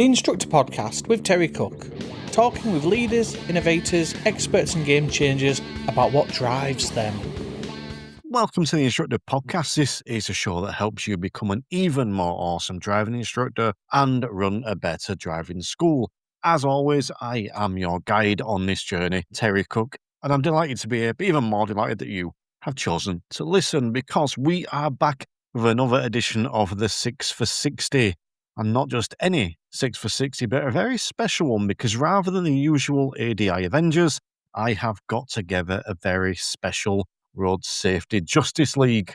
The Instructor podcast with Terry Cook, talking with leaders, innovators, experts and game changers about what drives them. Welcome to the Instructor podcast. This is a show that helps you become an even more awesome driving instructor and run a better driving school. As always, I am your guide on this journey, Terry Cook, and I'm delighted to be here, but even more delighted that you have chosen to listen because we are back with another edition of the 6 for 60. And not just any 6 for 60, but a very special one because rather than the usual ADI Avengers, I have got together a very special Road Safety Justice League.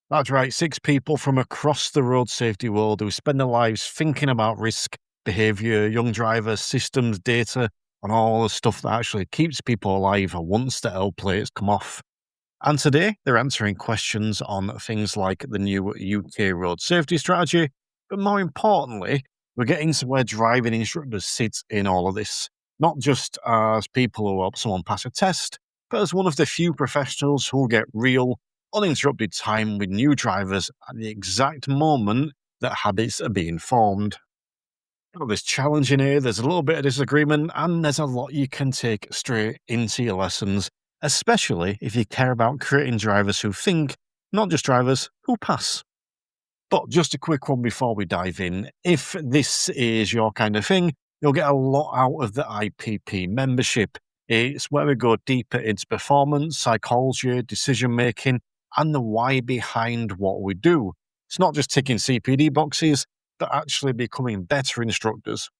That's right, 6 people from across the road safety world who spend their lives thinking about risk, behaviour, young drivers, systems, data, and all the stuff that actually keeps people alive once the L plates come off. And today, they're answering questions on things like the new UK road safety strategy, but more importantly, we're getting to where driving instructors sit in all of this, not just as people who help someone pass a test, but as one of the few professionals who get real, uninterrupted time with new drivers at the exact moment that habits are being formed. Well, there's challenge in here, there's a little bit of disagreement, and there's a lot you can take straight into your lessons, especially if you care about creating drivers who think, not just drivers who pass. But just a quick one before we dive in. If this is your kind of thing, you'll get a lot out of the IPP membership. It's where we go deeper into performance, psychology, decision-making, and the why behind what we do. It's not just ticking CPD boxes, but actually becoming better instructors.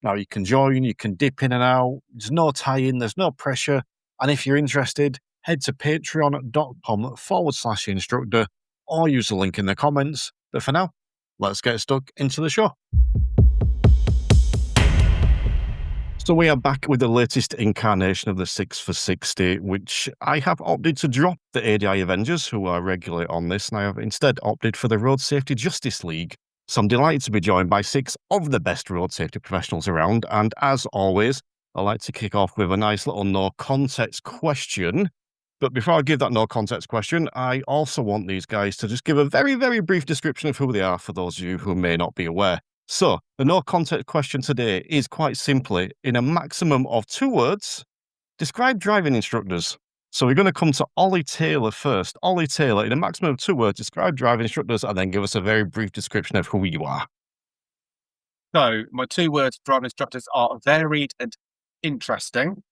Now, you can join, you can dip in and out. There's no tie-in, there's no pressure. And if you're interested, head to patreon.com/instructor or use the link in the comments. But for now, let's get stuck into the show. So we are back with the latest incarnation of the 6 for 60, which I have opted to drop the ADI Avengers, who are regularly on this, and I have instead opted for the Road Safety Justice League. So I'm delighted to be joined by 6 of the best road safety professionals around, and as always, I like to kick off with a nice little no context question. But before I give that no context question, I also want these guys to just give a very, very brief description of who they are for those of you who may not be aware. So, the no context question today is quite simply, in a maximum of 2 words, describe driving instructors. So we're going to come to Ollie Taylor first. Ollie Taylor, in a maximum of 2 words, describe driving instructors and then give us a very brief description of who you are. So, my 2 words for driving instructors are varied and interesting.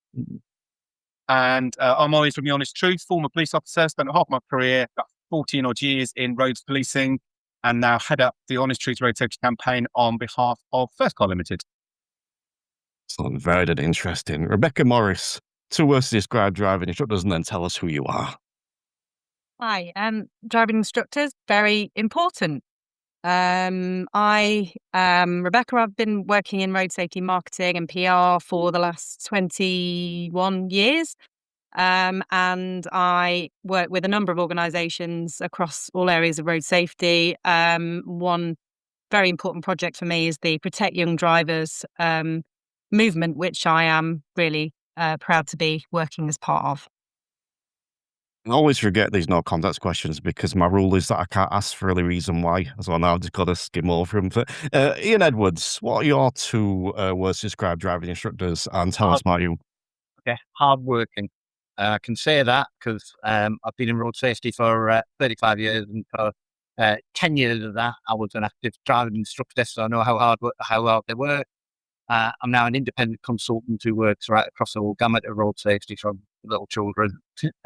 And I'm Ollie from The Honest Truth, former police officer, spent half my career, about 14 odd years in roads policing, and now head up the Honest Truth Road Safety campaign on behalf of First Car Limited. Excellent, varied and interesting. Rebecca Morris, 2 words to describe driving instructors and then tell us who you are. Hi, driving instructors, very important. Rebecca. I've been working in road safety marketing and PR for the last 21 years. And I work with a number of organisations across all areas of road safety. One very important project for me is the Protect Young Drivers movement, which I am really proud to be working as part of. I always forget these no context questions because my rule is that I can't ask for any reason why. So now I've just got to skim over them. But, Ian Edwards, what are your 2 words to describe driving instructors and tell us about you? Okay, hardworking. I can say that because I've been in road safety for 35 years, and for 10 years of that, I was an active driving instructor, so I know how hard they work. I'm now an independent consultant who works right across the whole gamut of road safety, from little children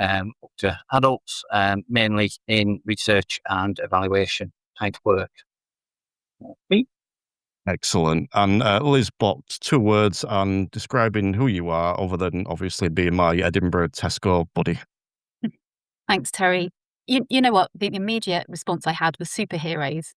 up to adults, mainly in research and evaluation type work. Me. Excellent. And Liz Bott, 2 words and describing who you are, other than obviously being my Edinburgh Tesco buddy. Thanks, Terry. You know what? The immediate response I had was superheroes.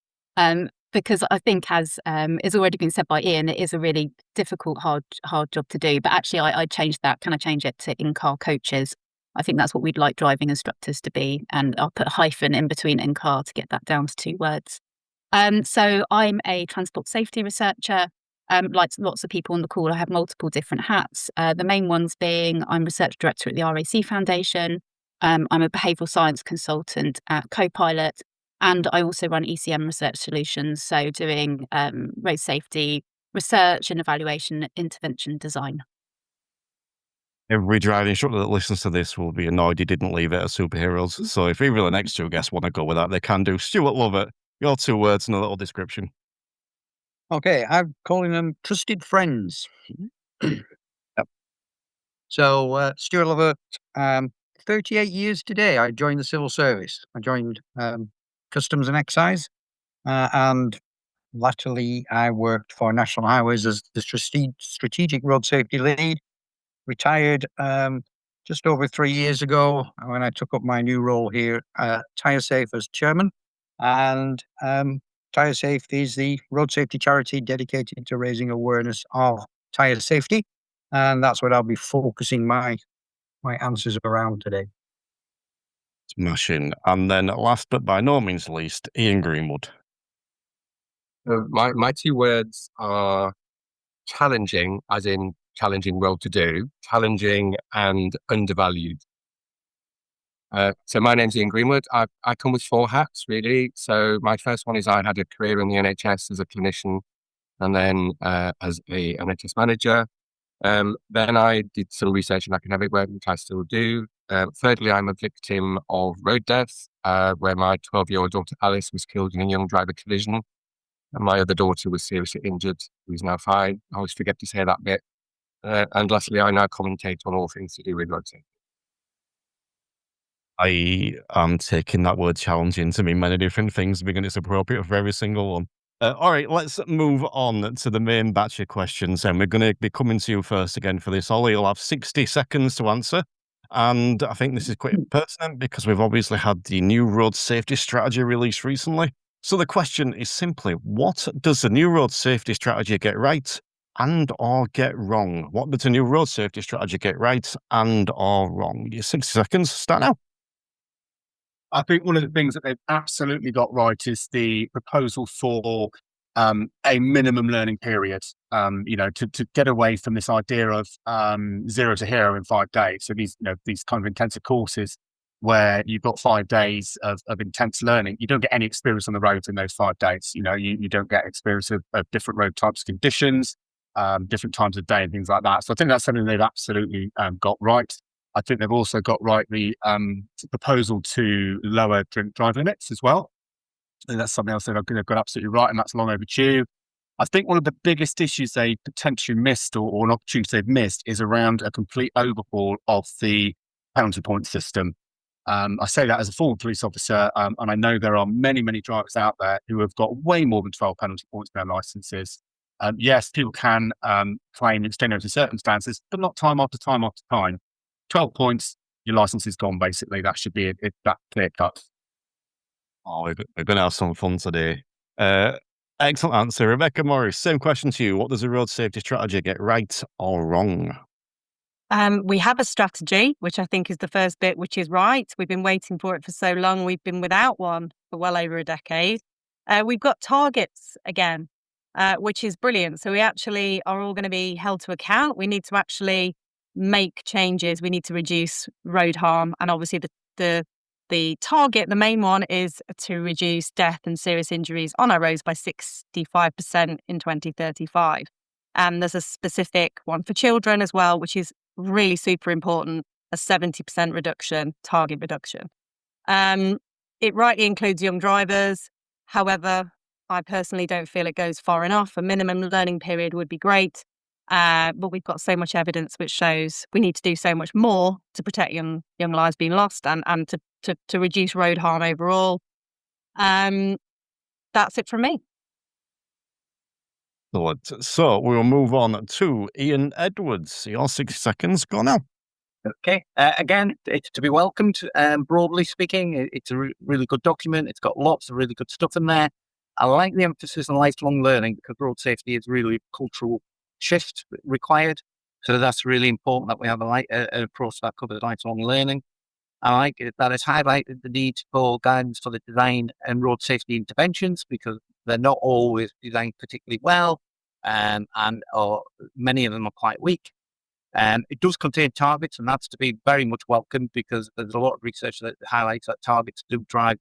Because I think, as has already been said by Ian, it is a really difficult, hard job to do. But actually, I changed that. Can I change it to in-car coaches? I think that's what we'd like driving instructors to be. And I'll put a hyphen in between in-car to get that down to 2 words. So I'm a transport safety researcher. Like lots of people on the call, I have multiple different hats. The main ones being I'm research director at the RAC Foundation. I'm a behavioural science consultant at Copilot. And I also run ECM Research Solutions, so doing road safety research and evaluation, intervention design. Every driving instructor that listens to this will be annoyed you didn't leave it as superheroes. So if either of the next two guests want to go with that, they can do. Stuart Lovett, your 2 words and a little description. Okay, I'm calling them trusted friends. Yep. So, Stuart Lovett, 38 years today, I joined the civil service. I joined Customs and Excise, and latterly I worked for National Highways as the strategic road safety lead. Retired just over 3 years ago when I took up my new role here at Tyre Safe as chairman. And Tyre Safe is the road safety charity dedicated to raising awareness of tyre safety. And that's what I'll be focusing my answers around today. Smashing. And then last but by no means least, Ian Greenwood. My 2 words are challenging, as in challenging, well to do, challenging and undervalued. So my name's Ian Greenwood. I come with 4 hats, really. So my first one is I had a career in the NHS as a clinician and then as a NHS manager. Then I did some research in academic work, which I still do. Thirdly, I'm a victim of road death, where my 12-year-old daughter Alice was killed in a young driver collision. And my other daughter was seriously injured, who's now fine. I always forget to say that bit. And lastly, I now commentate on all things to do with road safety. I am taking that word challenging to mean many different things because it's appropriate for every single one. All right, let's move on to the main batch of questions. And we're going to be coming to you first again for this. Ollie, you'll have 60 seconds to answer. And I think this is quite pertinent because we've obviously had the new road safety strategy released recently. So the question is simply, what does the new road safety strategy get right and or get wrong? What does the new road safety strategy get right and or wrong? Your 60 seconds, start now. I think one of the things that they've absolutely got right is the proposal for a minimum learning period, to get away from this idea of 0 to hero in 5 days. So these kind of intensive courses where you've got 5 days of intense learning, you don't get any experience on the road in those 5 days. You don't get experience of different road types, conditions, different times of day and things like that. So I think that's something they've absolutely got right. I think they've also got right the proposal to lower drink drive limits as well. I think that's something else that they've got absolutely right, and that's long overdue. I think one of the biggest issues they potentially missed or an opportunity they've missed is around a complete overhaul of the penalty point system. I say that as a former police officer, and I know there are many, many drivers out there who have got way more than 12 penalty points in their licenses. Yes, people can claim extenuating circumstances, but not time after time after time. 12 points, your license is gone, basically. That should be that clear cut. Oh, we're going to have some fun today. Excellent answer. Rebecca Morris, same question to you. What does a road safety strategy get right or wrong? We have a strategy, which I think is the first bit, which is right. We've been waiting for it for so long. We've been without one for well over a decade. We've got targets again, which is brilliant. So we actually are all going to be held to account. We need to actually make changes. We need to reduce road harm. And obviously the target, the main one, is to reduce death and serious injuries on our roads by 65% in 2035. And there's a specific one for children as well, which is really super important, a 70% reduction, target reduction. It rightly includes young drivers. However, I personally don't feel it goes far enough. A minimum learning period would be great. But we've got so much evidence which shows we need to do so much more to protect young lives being lost and to reduce road harm overall. That's it from me. So we'll move on to Ian Edwards. Your 60 seconds, go now. Okay. Again, it's to be welcomed. Broadly speaking, it's a really good document. It's got lots of really good stuff in there. I like the emphasis on lifelong learning because road safety is really a cultural shift required. So that's really important that we have an approach that covers lifelong learning. I like it that it's highlighted the need for guidance for the design and road safety interventions because they're not always designed particularly well, or many of them are quite weak. It does contain targets, and that's to be very much welcomed because there's a lot of research that highlights that targets do drive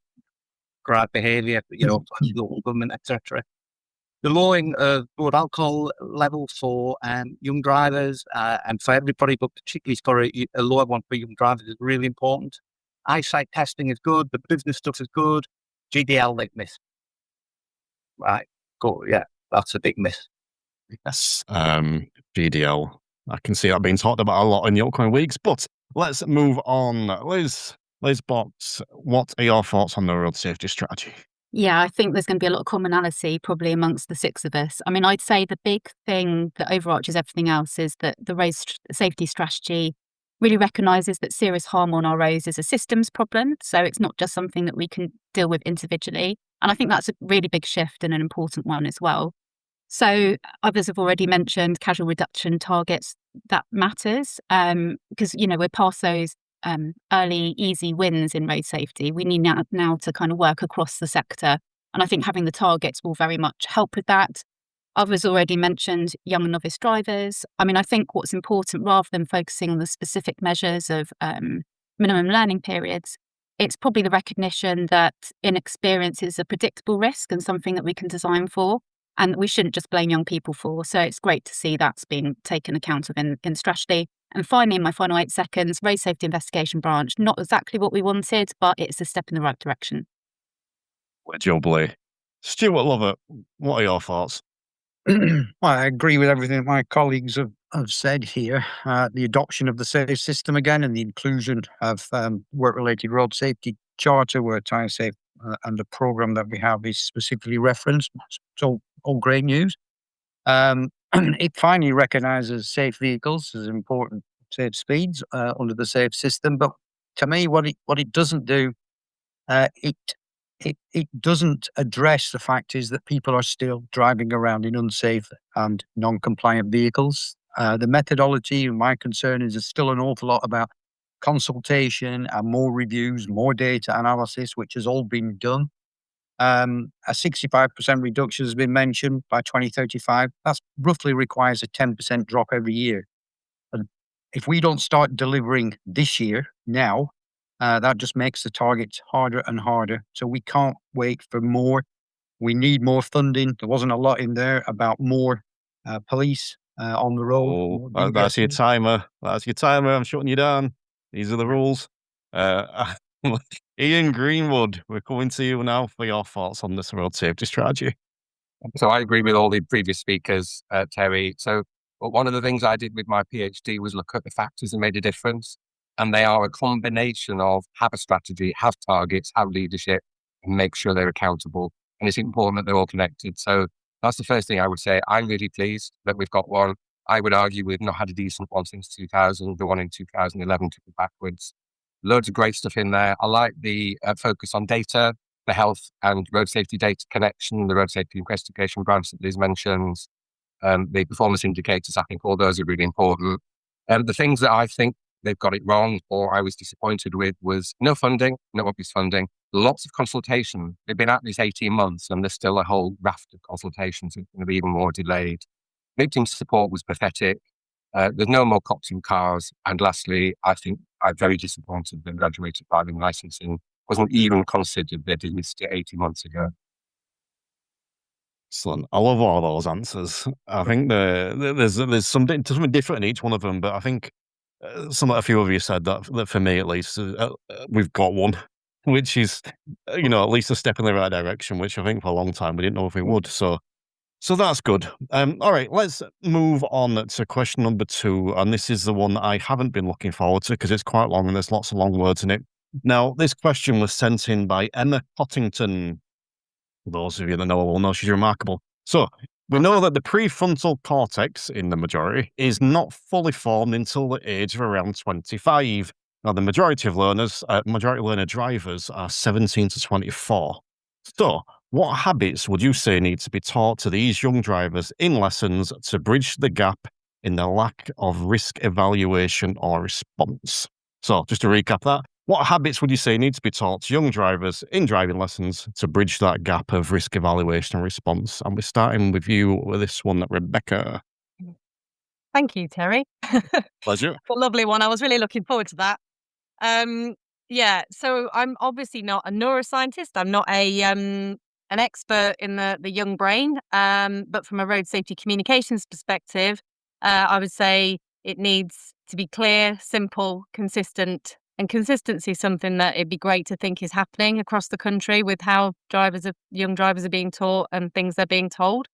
behaviour, local government, etc. the lowering of blood alcohol level for young drivers and for everybody, but particularly for a lower one for young drivers is really important. Eyesight testing is good. The business stuff is good. GDL, they miss. Right. Go. Yeah, that's a big miss. Yes. GDL. I can see that being talked about a lot in the upcoming weeks, but let's move on. Liz Box, what are your thoughts on the road safety strategy? Yeah, I think there's going to be a lot of commonality probably amongst the six of us. I mean, I'd say the big thing that overarches everything else is that the road safety strategy really recognises that serious harm on our roads is a systems problem. So it's not just something that we can deal with individually. And I think that's a really big shift and an important one as well. So others have already mentioned casual reduction targets. That matters because, we're past those early, easy wins in road safety. We need now to kind of work across the sector. And I think having the targets will very much help with that. Others already mentioned young and novice drivers. I mean, I think what's important, rather than focusing on the specific measures of minimum learning periods, it's probably the recognition that inexperience is a predictable risk and something that we can design for, and we shouldn't just blame young people for. So it's great to see that's being taken account of in strategy. And finally, in my final 8 seconds, road safety investigation branch, not exactly what we wanted, but it's a step in the right direction. Jubilee. Stuart Lovett, what are your thoughts? Well, I agree with everything that my colleagues have said here. The adoption of the SAFE system again and the inclusion of work-related road safety charter where Tyre Safe and the programme that we have is specifically referenced. So all great news. It finally recognises safe vehicles as important safe speeds under the SAFE system. But to me, what it doesn't do, it doesn't address the fact is that people are still driving around in unsafe and non-compliant vehicles. The methodology, my concern is there's still an awful lot about consultation and more reviews, more data analysis, which has all been done. A 65% reduction has been mentioned by 2035. That roughly requires a 10% drop every year. And if we don't start delivering this year, now, that just makes the targets harder and harder. So we can't wait for more. We need more funding. There wasn't a lot in there about more police on the road. Oh, that's your timer. That's your timer. I'm shutting you down. These are the rules. Ian Greenwood, we're coming to you now for your thoughts on this road safety strategy. So I agree with all the previous speakers, Terry. So one of the things I did with my PhD was look at the factors that made a difference. And they are a combination of have a strategy, have targets, have leadership, and make sure they're accountable. And it's important that they're all connected. So that's the first thing I would say. I'm really pleased that we've got one. I would argue we've not had a decent one since 2000. The one in 2011 took it backwards. Loads of great stuff in there. I like the focus on data, the health and road safety data connection, the road safety investigation branch that Liz mentions, the performance indicators. I think all those are really important. The things that I think they've got it wrong or I was disappointed with was no funding, no obvious funding, lots of consultation. They've been at this 18 months and there's still a whole raft of consultations. It's going to be even more delayed. Victim support was pathetic. There's no more cops in cars. And lastly, I think I'm very disappointed that graduated driving licensing wasn't even considered. They did this 18 months ago. Excellent. I love all those answers. I think there's something different in each one of them, but I think a few of you said that for me at least, we've got one, which is, at least a step in the right direction, which I think for a long time we didn't know if we would. So that's good. All right, let's move on to question number 2. And this is the one that I haven't been looking forward to because it's quite long and there's lots of long words in it. Now, this question was sent in by Emma Pottington. For those of you that know her will know she's remarkable. So, we know that the prefrontal cortex, in the majority, is not fully formed until the age of around 25. Now, the majority learner drivers are 17 to 24. So, what habits would you say need to be taught to these young drivers in lessons to bridge the gap in the lack of risk evaluation or response? So, just to recap that, what habits would you say need to be taught to young drivers in driving lessons to bridge that gap of risk evaluation and response? And we're starting with you with this one, Rebecca. Thank you, Terry. Pleasure. A lovely one. I was really looking forward to that. So I'm obviously not a neuroscientist. I'm not a an expert in the young brain, but from a road safety communications perspective, I would say it needs to be clear, simple, consistent. And consistency is something that it'd be great to think is happening across the country with how young drivers are being taught and things they're being told.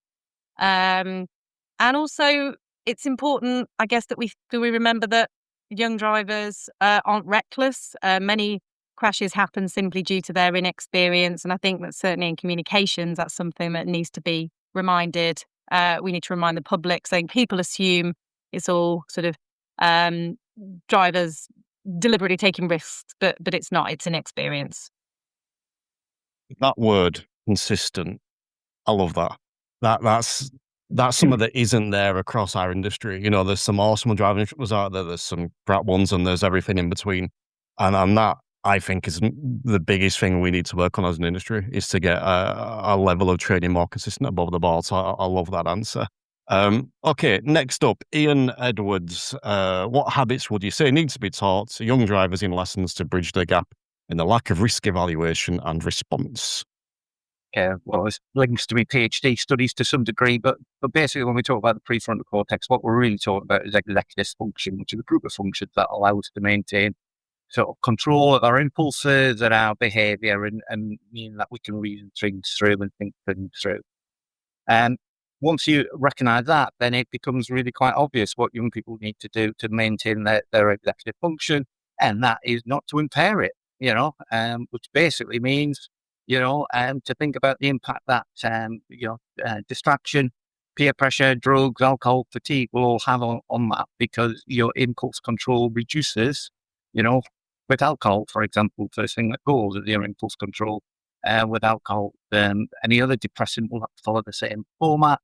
And also, it's important, I guess, that we remember that young drivers aren't reckless. Many crashes happen simply due to their inexperience, and I think that certainly in communications, that's something that needs to be reminded. We need to remind the public, saying people assume it's all sort of drivers deliberately taking risks, but it's not. It's inexperience. That word, consistent, I love that. That's something that isn't there across our industry. You know, there's some awesome driving instructors out there, there's some crap ones, and there's everything in between. And that, I think, is the biggest thing we need to work on as an industry, is to get a level of training more consistent above the board. So I love that answer. Okay, next up, Ian Edwards. What habits would you say need to be taught to young drivers in lessons to bridge the gap in the lack of risk evaluation and response? Yeah, well, it links to my PhD studies to some degree, but basically when we talk about the prefrontal cortex, what we're really talking about is executive function, which is a group of functions that allow us to maintain sort of control of our impulses and our behaviour, and mean that we can reason things through and think things through. And once you recognise that, then it becomes really quite obvious what young people need to do to maintain their executive function, and that is not to impair it, which basically means, to think about the impact that, distraction, peer pressure, drugs, alcohol, fatigue will all have on that, because your impulse control reduces, with alcohol, for example, first thing that goes is your impulse control. With alcohol, any other depressant will have to follow the same format.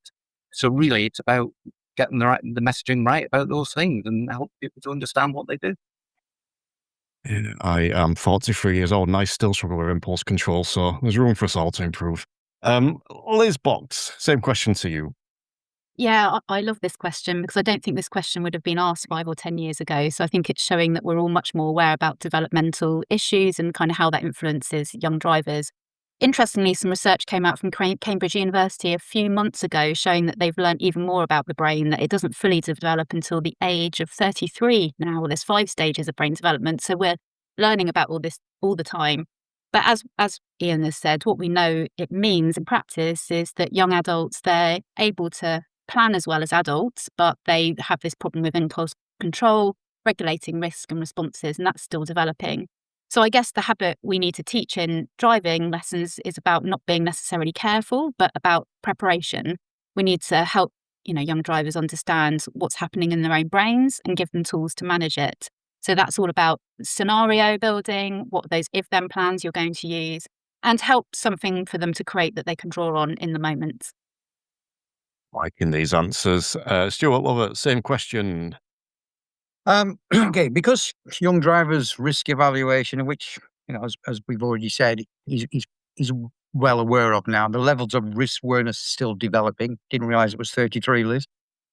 So really, it's about getting the messaging right about those things and help people to understand what they do. I am 43 years old and I still struggle with impulse control, so there's room for us all to improve. Liz Box, same question to you. Yeah, I love this question because I don't think this question would have been asked 5 or 10 years ago. So I think it's showing that we're all much more aware about developmental issues and kind of how that influences young drivers. Interestingly, some research came out from Cambridge University a few months ago showing that they've learned even more about the brain, that it doesn't fully develop until the age of 33 now. There's 5 stages of brain development. So we're learning about all this all the time. But as Ian has said, what we know it means in practice is that young adults, they're able to plan as well as adults, but they have this problem with impulse control, regulating risk and responses, and that's still developing. So I guess the habit we need to teach in driving lessons is about not being necessarily careful, but about preparation. We need to help, young drivers understand what's happening in their own brains and give them tools to manage it. So that's all about scenario building, what those if-then plans you're going to use, and help something for them to create that they can draw on in the moment. Liking these answers. Stuart Lovett, same question. Okay, because young drivers' risk evaluation, which, as we've already said, he's well aware of now, the levels of risk awareness are still developing. Didn't realise it was 33, Liz.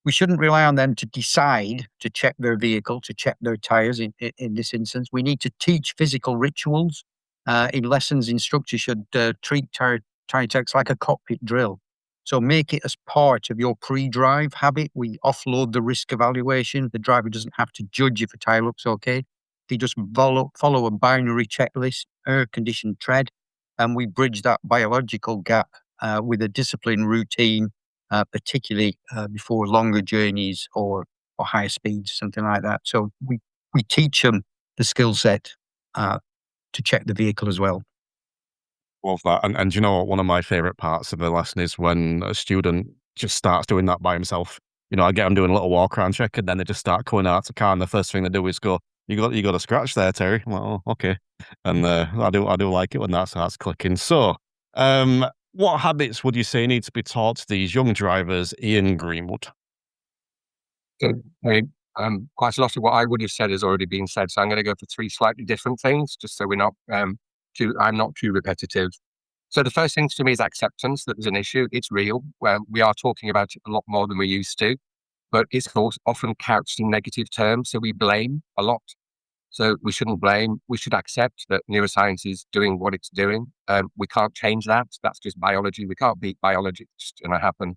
We shouldn't rely on them to decide to check their vehicle, to check their tyres in this instance. We need to teach physical rituals. In lessons, instructors should treat tyre checks like a cockpit drill. So make it as part of your pre-drive habit. We offload the risk evaluation. The driver doesn't have to judge if a tyre looks okay. They just follow a binary checklist, air conditioned tread, and we bridge that biological gap with a disciplined routine, particularly before longer journeys or higher speeds, something like that. So we teach them the skill set to check the vehicle as well. Love that. And you know what? One of my favourite parts of the lesson is when a student just starts doing that by himself. I get them doing a little walk around check, and then they just start going out to the car, and the first thing they do is go, you got a scratch there, Terry. I'm like, oh, okay. And I do like it when that starts clicking. So, what habits would you say need to be taught to these young drivers, Ian Greenwood? So, quite a lot of what I would have said has already been said. So I'm going to go for 3 slightly different things, just so we're not I'm not too repetitive. So the first thing to me is acceptance that there's an issue. It's real. We are talking about it a lot more than we used to, but it's often couched in negative terms. So we blame a lot. So we shouldn't blame. We should accept that neuroscience is doing what it's doing. We can't change that. That's just biology. We can't beat biology. It's just going to happen.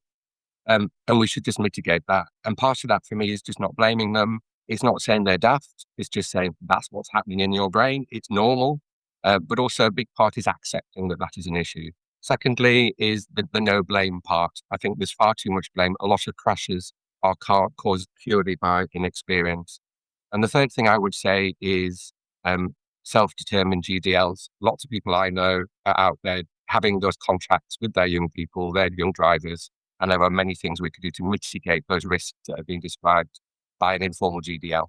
And we should just mitigate that. And part of that for me is just not blaming them. It's not saying they're daft. It's just saying that's what's happening in your brain. It's normal. But also a big part is accepting that that is an issue. Secondly is the no blame part. I think there's far too much blame. A lot of crashes are caused purely by inexperience. And the third thing I would say is self-determined GDLs. Lots of people I know are out there having those contracts with their young people, their young drivers, and there are many things we could do to mitigate those risks that are being described by an informal GDL.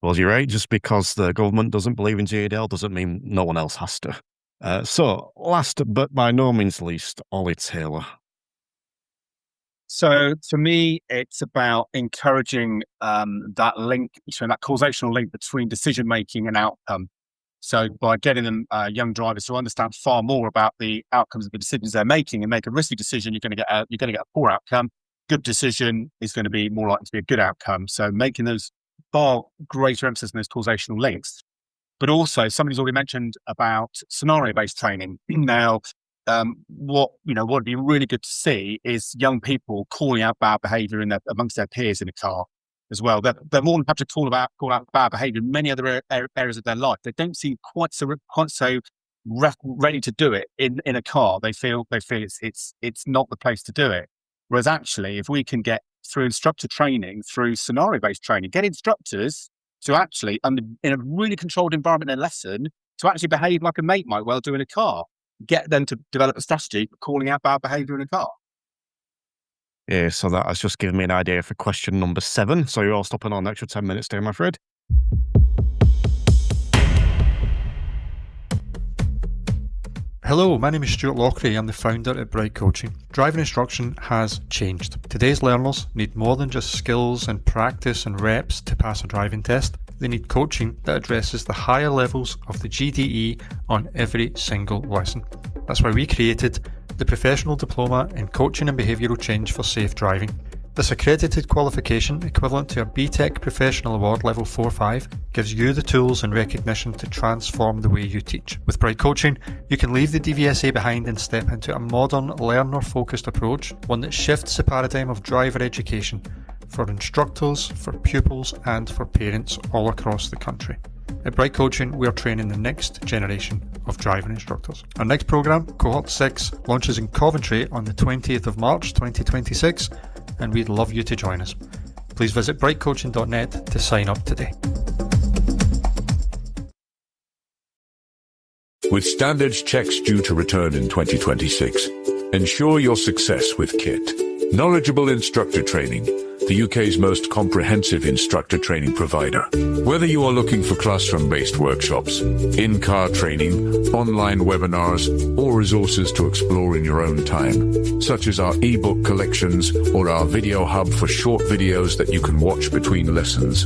Well, you're right. Just because the government doesn't believe in GDL doesn't mean no one else has to. So, last but by no means least, Ollie Taylor. So for me, it's about encouraging that link, so that causational link between decision making and outcome. So by getting them young drivers to understand far more about the outcomes of the decisions they're making and make a risky decision, you're going to get a poor outcome. Good decision is going to be more likely to be a good outcome. So making those far greater emphasis on those causational links. But also, somebody's already mentioned about scenario-based training. Now, what would be really good to see is young people calling out bad behaviour amongst their peers in a car as well. They're more than happy to call out bad behaviour in many other areas of their life. They don't seem quite so ready to do it in a car. They feel it's not the place to do it. Whereas actually, if we can get through instructor training, through scenario-based training, get instructors to actually, in a really controlled environment in a lesson, to actually behave like a mate might well do in a car. Get them to develop a strategy for calling out bad behaviour in a car. Yeah, so that has just given me an idea for question number 7. So you're all stopping on an extra 10 minutes there, my friend. Hello, my name is Stuart Lockery. I'm the founder at Bright Coaching. Driving instruction has changed. Today's learners need more than just skills and practice and reps to pass a driving test. They need coaching that addresses the higher levels of the GDE on every single lesson. That's why we created the Professional Diploma in Coaching and Behavioural Change for Safe Driving. This accredited qualification, equivalent to a BTEC Professional Award Level 4-5, gives you the tools and recognition to transform the way you teach. With Bright Coaching, you can leave the DVSA behind and step into a modern, learner-focused approach, one that shifts the paradigm of driver education for instructors, for pupils, and for parents all across the country. At Bright Coaching, we are training the next generation of driving instructors. Our next programme, Cohort 6, launches in Coventry on the 20th of March 2026, and we'd love you to join us. Please visit brightcoaching.net to sign up today. With standards checks due to return in 2026, ensure your success with KIT. Knowledgeable instructor training, the UK's most comprehensive instructor training provider. Whether you are looking for classroom-based workshops, in-car training, online webinars, or resources to explore in your own time, such as our ebook collections or our video hub for short videos that you can watch between lessons,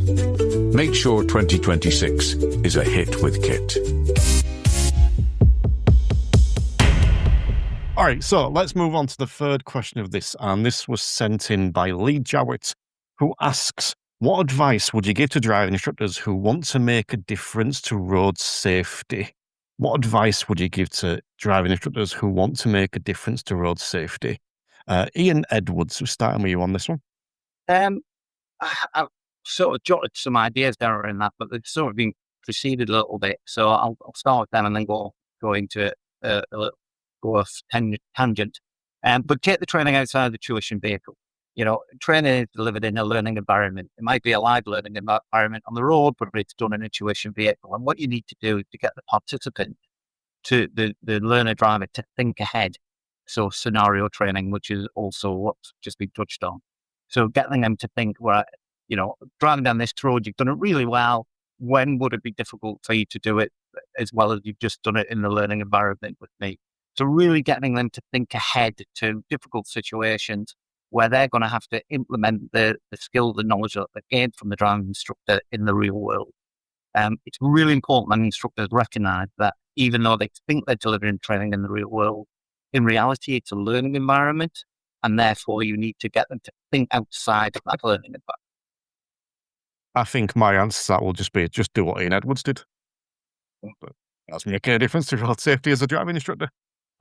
make sure 2026 is a hit with KIT. All right, so let's move on to the third question of this, and this was sent in by Lee Jowett, who asks, what advice would you give to driving instructors who want to make a difference to road safety? What advice would you give to driving instructors who want to make a difference to road safety? Ian Edwards, we're starting with you on this one. I've sort of jotted some ideas down in that, but they've sort of been preceded a little bit. So I'll start with them and then go into a little off tangent. But take the training outside the tuition vehicle. Training is delivered in a learning environment. It might be a live learning environment on the road, but it's done in a tuition vehicle. And what you need to do is to get the participant, to the learner driver, to think ahead. So scenario training, which is also what's just been touched on. So getting them to think, well, driving down this road, you've done it really well. When would it be difficult for you to do it as well as you've just done it in the learning environment with me? So really getting them to think ahead to difficult situations where they're going to have to implement the skills and knowledge that they gained from the driving instructor in the real world. It's really important that instructors recognise that even though they think they're delivering training in the real world, in reality, it's a learning environment, and therefore you need to get them to think outside of that learning environment. I think my answer to that will just be, just do what Ian Edwards did. But that's making a difference to road safety as a driving instructor.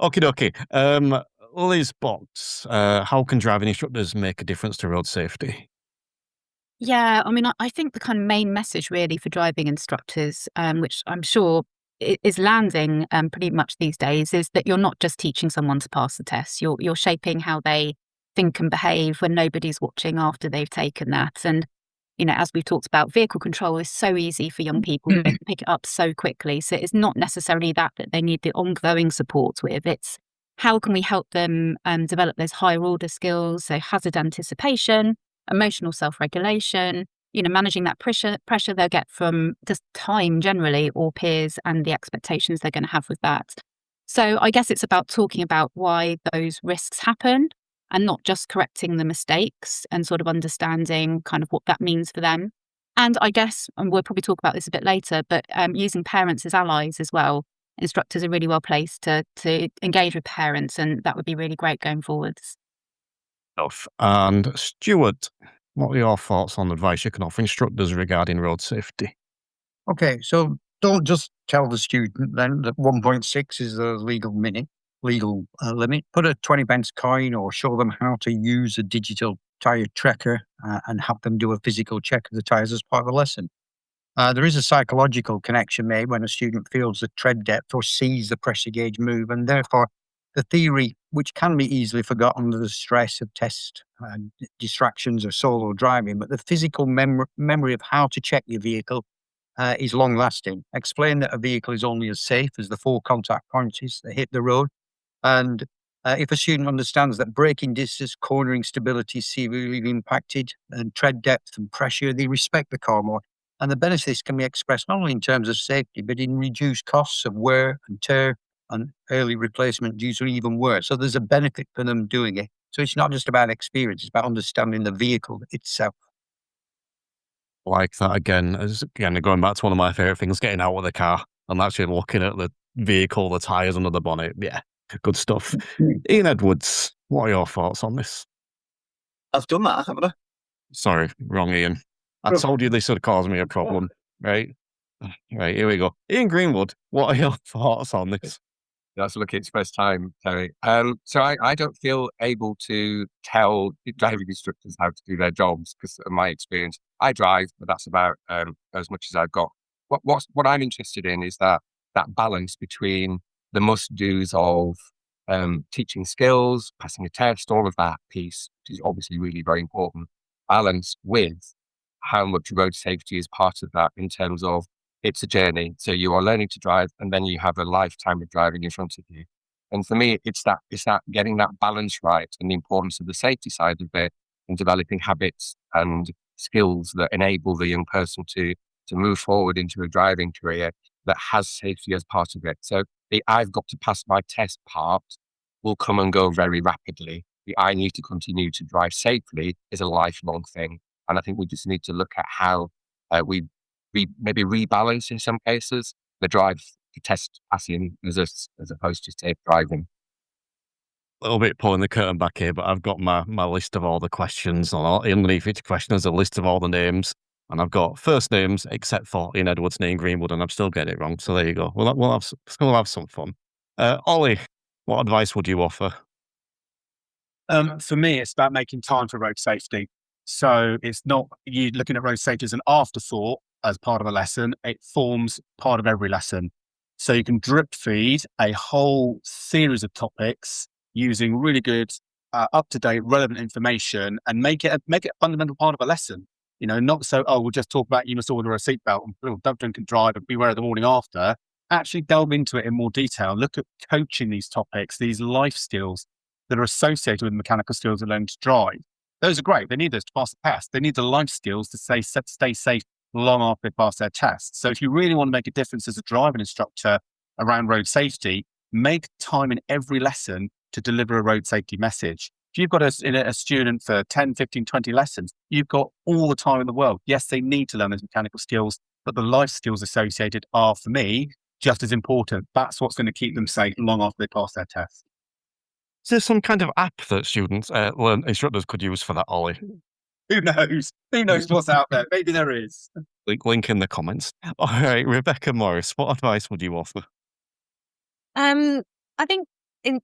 Okie dokie. Liz Box, how can driving instructors make a difference to road safety? Yeah, I mean, I think the kind of main message really for driving instructors, which I'm sure is landing pretty much these days, is that you're not just teaching someone to pass the test. You're shaping how they think and behave when nobody's watching after they've taken that. And as we've talked about, vehicle control is so easy for young people to pick it up so quickly. So it's not necessarily that they need the ongoing support with. It's how can we help them develop those higher order skills, so hazard anticipation, emotional self-regulation, managing that pressure they'll get from just time generally, or peers, and the expectations they're going to have with that. So I guess it's about talking about why those risks happen and not just correcting the mistakes, and sort of understanding kind of what that means for them. And I guess, and we'll probably talk about this a bit later, but using parents as allies as well. Instructors are really well placed to engage with parents, and that would be really great going forwards. And Stuart, what are your thoughts on advice you can offer instructors regarding road safety? Okay, so don't just tell the student then that 1.6 is the legal limit. Put a 20 pence coin, or show them how to use a digital tyre tracker and have them do a physical check of the tyres as part of the lesson. There is a psychological connection made when a student feels the tread depth or sees the pressure gauge move, and therefore the theory, which can be easily forgotten under the stress of test distractions or solo driving, but the physical memory of how to check your vehicle is long-lasting. Explain that a vehicle is only as safe as the 4 contact points that hit the road. And if a student understands that braking distance, cornering stability is severely impacted, and tread depth and pressure, they respect the car more. And the benefits can be expressed not only in terms of safety, but in reduced costs of wear and tear and early replacement due to even worse. So there's a benefit for them doing it. So it's not just about experience, it's about understanding the vehicle itself. Like that again, going back to one of my favourite things, getting out of the car and actually looking at the vehicle, the tyres under the bonnet. Yeah, good stuff. Ian Edwards, what are your thoughts on this? I've done that, haven't I? Sorry, wrong Ian. I told you this would cause me a problem, right? Right, here we go. Ian Greenwood, what are your thoughts on this? That's lucky it's first time, Terry. So I don't feel able to tell driving instructors how to do their jobs because of my experience. I drive, but that's about as much as I've got. What I'm interested in is that balance between the must-dos of teaching skills, passing a test, all of that piece, which is obviously really very important, balance with how much road safety is part of that in terms of it's a journey. So you are learning to drive, and then you have a lifetime of driving in front of you. And for me, it's that getting that balance right, and the importance of the safety side of it, and developing habits and skills that enable the young person to move forward into a driving career that has safety as part of it. So the I've got to pass my test part will come and go very rapidly. The I need to continue to drive safely is a lifelong thing. And I think we just need to look at how we maybe rebalance in some cases the drive to test passing as opposed to safe driving. A little bit pulling the curtain back here, but I've got my list of all the questions. Underneath each question there's a list of all the names, and I've got first names except for Ian Edwards and Ian Greenwood, and I'm still getting it wrong. So there you go. We'll have some fun. Ollie, what advice would you offer? For me, it's about making time for road safety. So it's not you looking at road safety as an afterthought as part of a lesson. It forms part of every lesson. So you can drip feed a whole series of topics using really good, up-to-date, relevant information, and make it a fundamental part of a lesson. Not so, we'll just talk about you must order a seatbelt and don't drink and drive and beware of the morning after. Actually delve into it in more detail. Look at coaching these topics, these life skills that are associated with mechanical skills and learning to drive. Those are great. They need those to pass the test. They need the life skills to stay safe long after they pass their test. So if you really want to make a difference as a driving instructor around road safety, make time in every lesson to deliver a road safety message. If you've got a student for 10, 15, 20 lessons, you've got all the time in the world. Yes, they need to learn those mechanical skills, but the life skills associated are, for me, just as important. That's what's going to keep them safe long after they pass their test. Is there some kind of app that instructors could use for that, Ollie? Who knows? Who knows what's out there? Maybe there is. Link in the comments. All right, Rebecca Morris, what advice would you offer? I think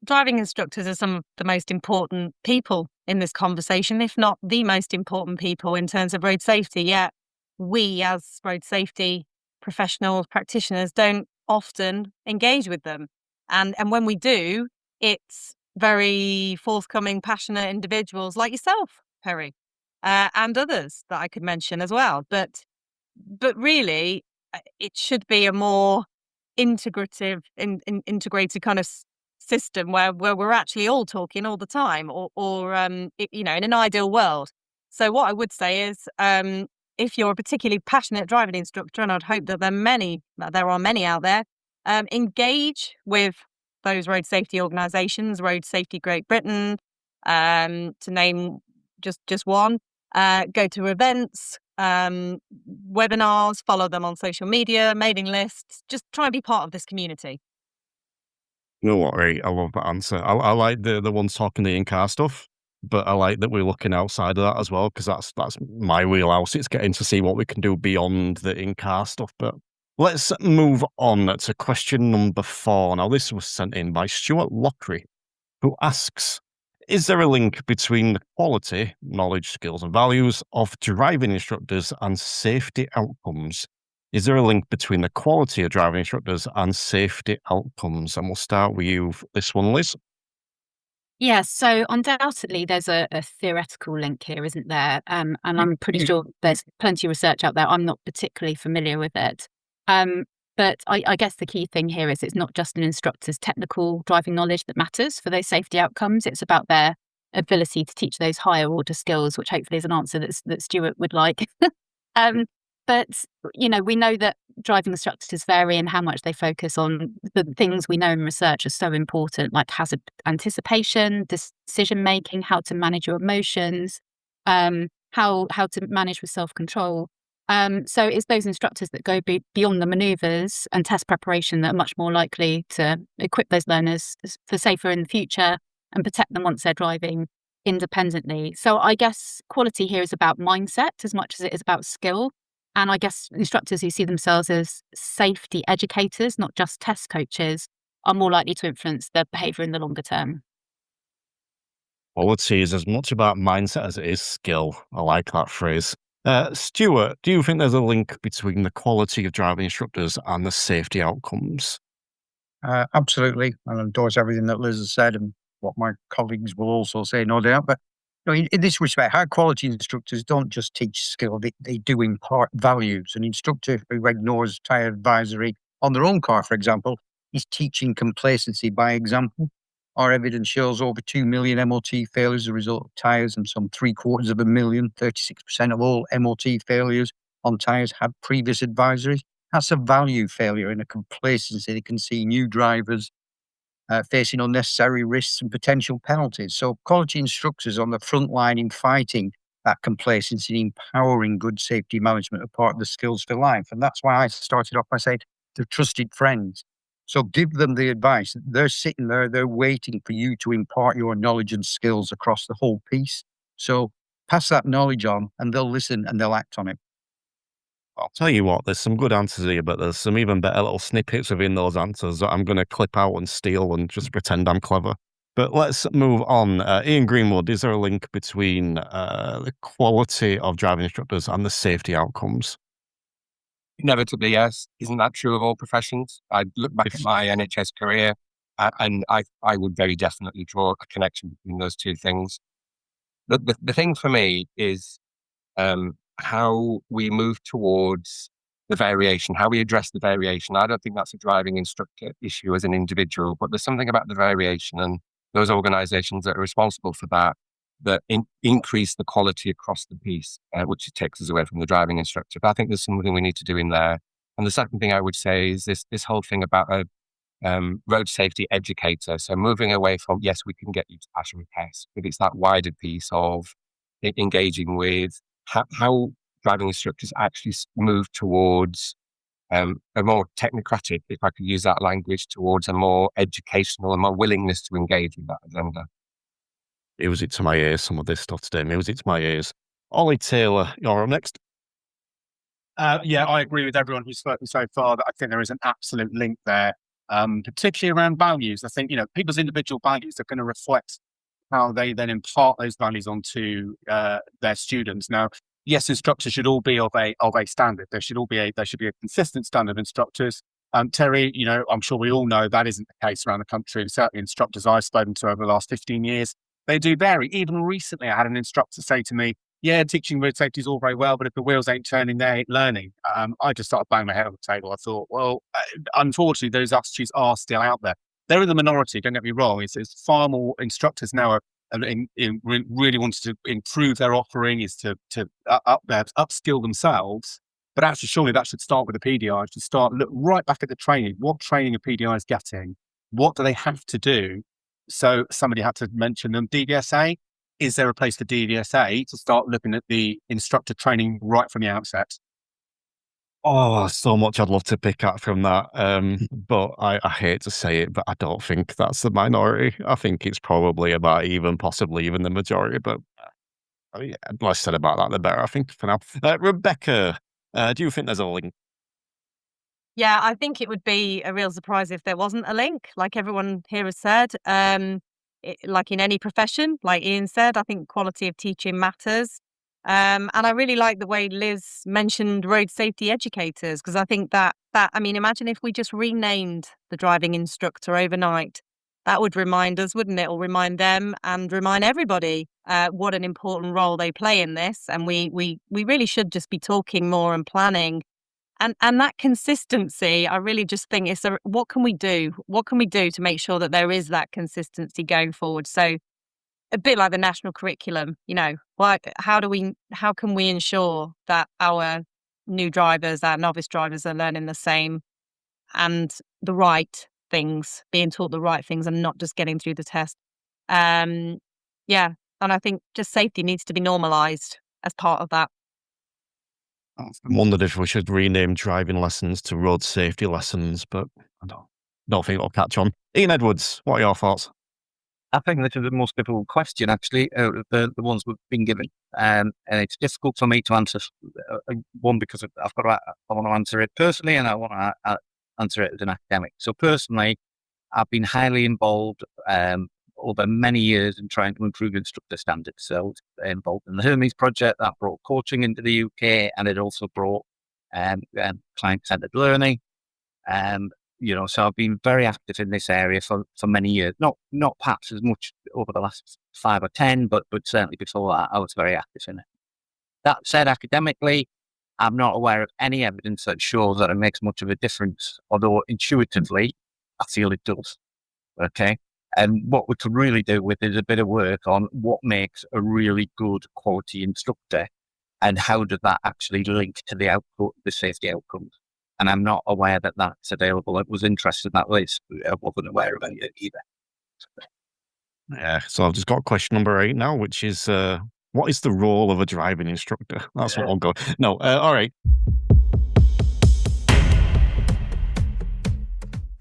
driving instructors are some of the most important people in this conversation, if not the most important people in terms of road safety. Yet we, as road safety professionals, practitioners, don't often engage with them. And when we do, it's very forthcoming, passionate individuals like yourself, Perry, and others that I could mention as well. But really, it should be a more integrated kind of system where we're actually all talking all the time, or in an ideal world. So what I would say is, if you're a particularly passionate driving instructor, and I'd hope that there are many out there, engage with those road safety organisations, Road Safety Great Britain, to name just one. Go to events, webinars, follow them on social media, mailing lists. Just try and be part of this community. You know what, right? I love that answer. I like the one talking the in-car stuff, but I like that we're looking outside of that as well, because that's my wheelhouse. It's getting to see what we can do beyond the in-car stuff. But let's move on to question number 4. Now, this was sent in by Stuart Lockery, who asks, is there a link between the quality, knowledge, skills and values of driving instructors and safety outcomes? Is there a link between the quality of driving instructors and safety outcomes? And we'll start with you for this one, Liz. Yeah, so undoubtedly there's a theoretical link here, isn't there? And I'm pretty sure there's plenty of research out there. I'm not particularly familiar with it. But I guess the key thing here is it's not just an instructor's technical driving knowledge that matters for those safety outcomes. It's about their ability to teach those higher order skills, which hopefully is an answer that Stuart would like. But, we know that driving instructors vary in how much they focus on the things we know in research are so important, like hazard anticipation, decision-making, how to manage your emotions, how to manage with self-control. So it's those instructors that go beyond the manoeuvres and test preparation that are much more likely to equip those learners for safer in the future and protect them once they're driving independently. So I guess quality here is about mindset as much as it is about skill. And I guess instructors who see themselves as safety educators, not just test coaches, are more likely to influence their behaviour in the longer term. Quality is as much about mindset as it is skill. I like that phrase. Stuart, do you think there's a link between the quality of driving instructors and the safety outcomes? Absolutely. I endorse everything that Liz has said and what my colleagues will also say, no doubt. But in this respect, high quality instructors don't just teach skill, they do impart values. An instructor who ignores tyre advisory on their own car, for example, is teaching complacency by example. Our evidence shows over 2 million MOT failures as a result of tyres, and some 750,000, 36% of all MOT failures on tyres had previous advisories. That's a value failure and a complacency that can see new drivers facing unnecessary risks and potential penalties. So quality instructors on the front line in fighting that complacency, empowering good safety management are part of the skills for life. And that's why I started off by saying they're trusted friends. So give them the advice. They're sitting there, they're waiting for you to impart your knowledge and skills across the whole piece. So pass that knowledge on and they'll listen and they'll act on it. I'll tell you what, there's some good answers here, but there's some even better little snippets within those answers that I'm going to clip out and steal and just pretend I'm clever. But let's move on. Ian Greenwood, is there a link between the quality of driving instructors and the safety outcomes? Inevitably, yes. Isn't that true of all professions? I look back at my NHS career and I would very definitely draw a connection between those two things. The thing for me is how we move towards the variation, how we address the variation. I don't think that's a driving instructor issue as an individual, but there's something about the variation and those organizations that are responsible for that increase the quality across the piece, which takes us away from the driving instructor. But I think there's something we need to do in there. And the second thing I would say is this whole thing about a road safety educator. So moving away from, yes, we can get you to pass your test, but it's that wider piece of engaging with how driving instructors actually move towards a more technocratic, if I could use that language, towards a more educational and more willingness to engage with that agenda. Music to my ears, some of this stuff today. Music to my ears. Ollie Taylor, you're up next. Yeah, I agree with everyone who's spoken so far that I think there is an absolute link there, particularly around values. I think, people's individual values are going to reflect how they then impart those values onto their students. Now, yes, instructors should all be of a standard. There should be a consistent standard of instructors. Terry, I'm sure we all know that isn't the case around the country. And certainly instructors I've spoken to over the last 15 years, they do vary. Even recently, I had an instructor say to me, yeah, teaching road safety is all very well, but if the wheels ain't turning, they ain't learning. I just started banging my head on the table. I thought, well, unfortunately, those attitudes are still out there. They're in the minority, don't get me wrong. It's far more instructors now are really wanting to improve their offering, is to upskill themselves. But actually, surely that should start with the PDI. It should look right back at the training. What training a PDI is getting? What do they have to do? So somebody had to mention them. DVSA. Is there a place for DVSA to start looking at the instructor training right from the outset? Oh, so much I'd love to pick up from that. But I hate to say it, but I don't think that's the minority. I think it's probably about possibly even the majority. But yeah, the less said about that, the better, I think, for now. Rebecca, do you think there's a link? Yeah, I think it would be a real surprise if there wasn't a link, like everyone here has said. Like in any profession, like Ian said, I think quality of teaching matters. And I really like the way Liz mentioned road safety educators, because I think that imagine if we just renamed the driving instructor overnight. That would remind us, wouldn't it? Or remind them and remind everybody what an important role they play in this. And we really should just be talking more and planning. And that consistency, I really just think what can we do? What can we do to make sure that there is that consistency going forward? So a bit like the national curriculum, how can we ensure that our new drivers, our novice drivers are learning the same and the right things, being taught the right things and not just getting through the test? And I think just safety needs to be normalised as part of that. I wondered if we should rename driving lessons to road safety lessons, but I don't think it'll catch on. Ian Edwards, what are your thoughts? I think this is the most difficult question, actually, out of the ones we've been given. And it's difficult for me to answer, one, because I want to answer it personally, and I want to answer it as an academic. So personally, I've been highly involved over many years in trying to improve instructor standards. So involved in the Hermes project that brought coaching into the UK, and it also brought client-centered learning. So I've been very active in this area for many years. Not perhaps as much over the last 5 or 10, but certainly before that, I was very active in it. That said, academically, I'm not aware of any evidence that shows that it makes much of a difference, although intuitively, I feel it does. Okay. And what we could really do with is a bit of work on what makes a really good quality instructor and how does that actually link to the output, the safety outcomes. And I'm not aware that that's available. I was interested in that list. I wasn't aware of any either. Yeah, so I've just got question number 8 now, which is, what is the role of a driving instructor? That's what I'll go. No, all right.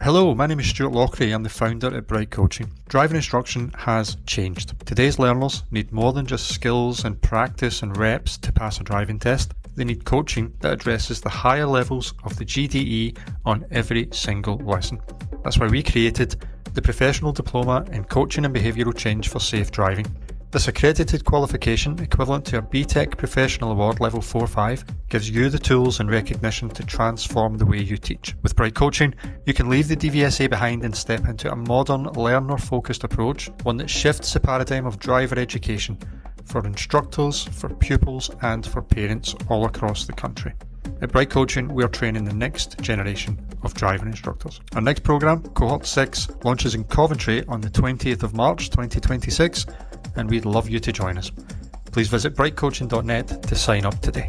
Hello, my name is Stuart Lockery. I'm the founder at Bright Coaching. Driving instruction has changed. Today's learners need more than just skills and practice and reps to pass a driving test. They need coaching that addresses the higher levels of the GDE on every single lesson. That's why we created the Professional Diploma in Coaching and Behavioural Change for Safe Driving. This accredited qualification, equivalent to a BTEC Professional Award Level 4-5, gives you the tools and recognition to transform the way you teach. With Bright Coaching, you can leave the DVSA behind and step into a modern, learner-focused approach, one that shifts the paradigm of driver education for instructors, for pupils, and for parents all across the country. At Bright Coaching, we are training the next generation of driving instructors. Our next programme, Cohort 6, launches in Coventry on the 20th of March 2026, and we'd love you to join us. Please visit brightcoaching.net to sign up today.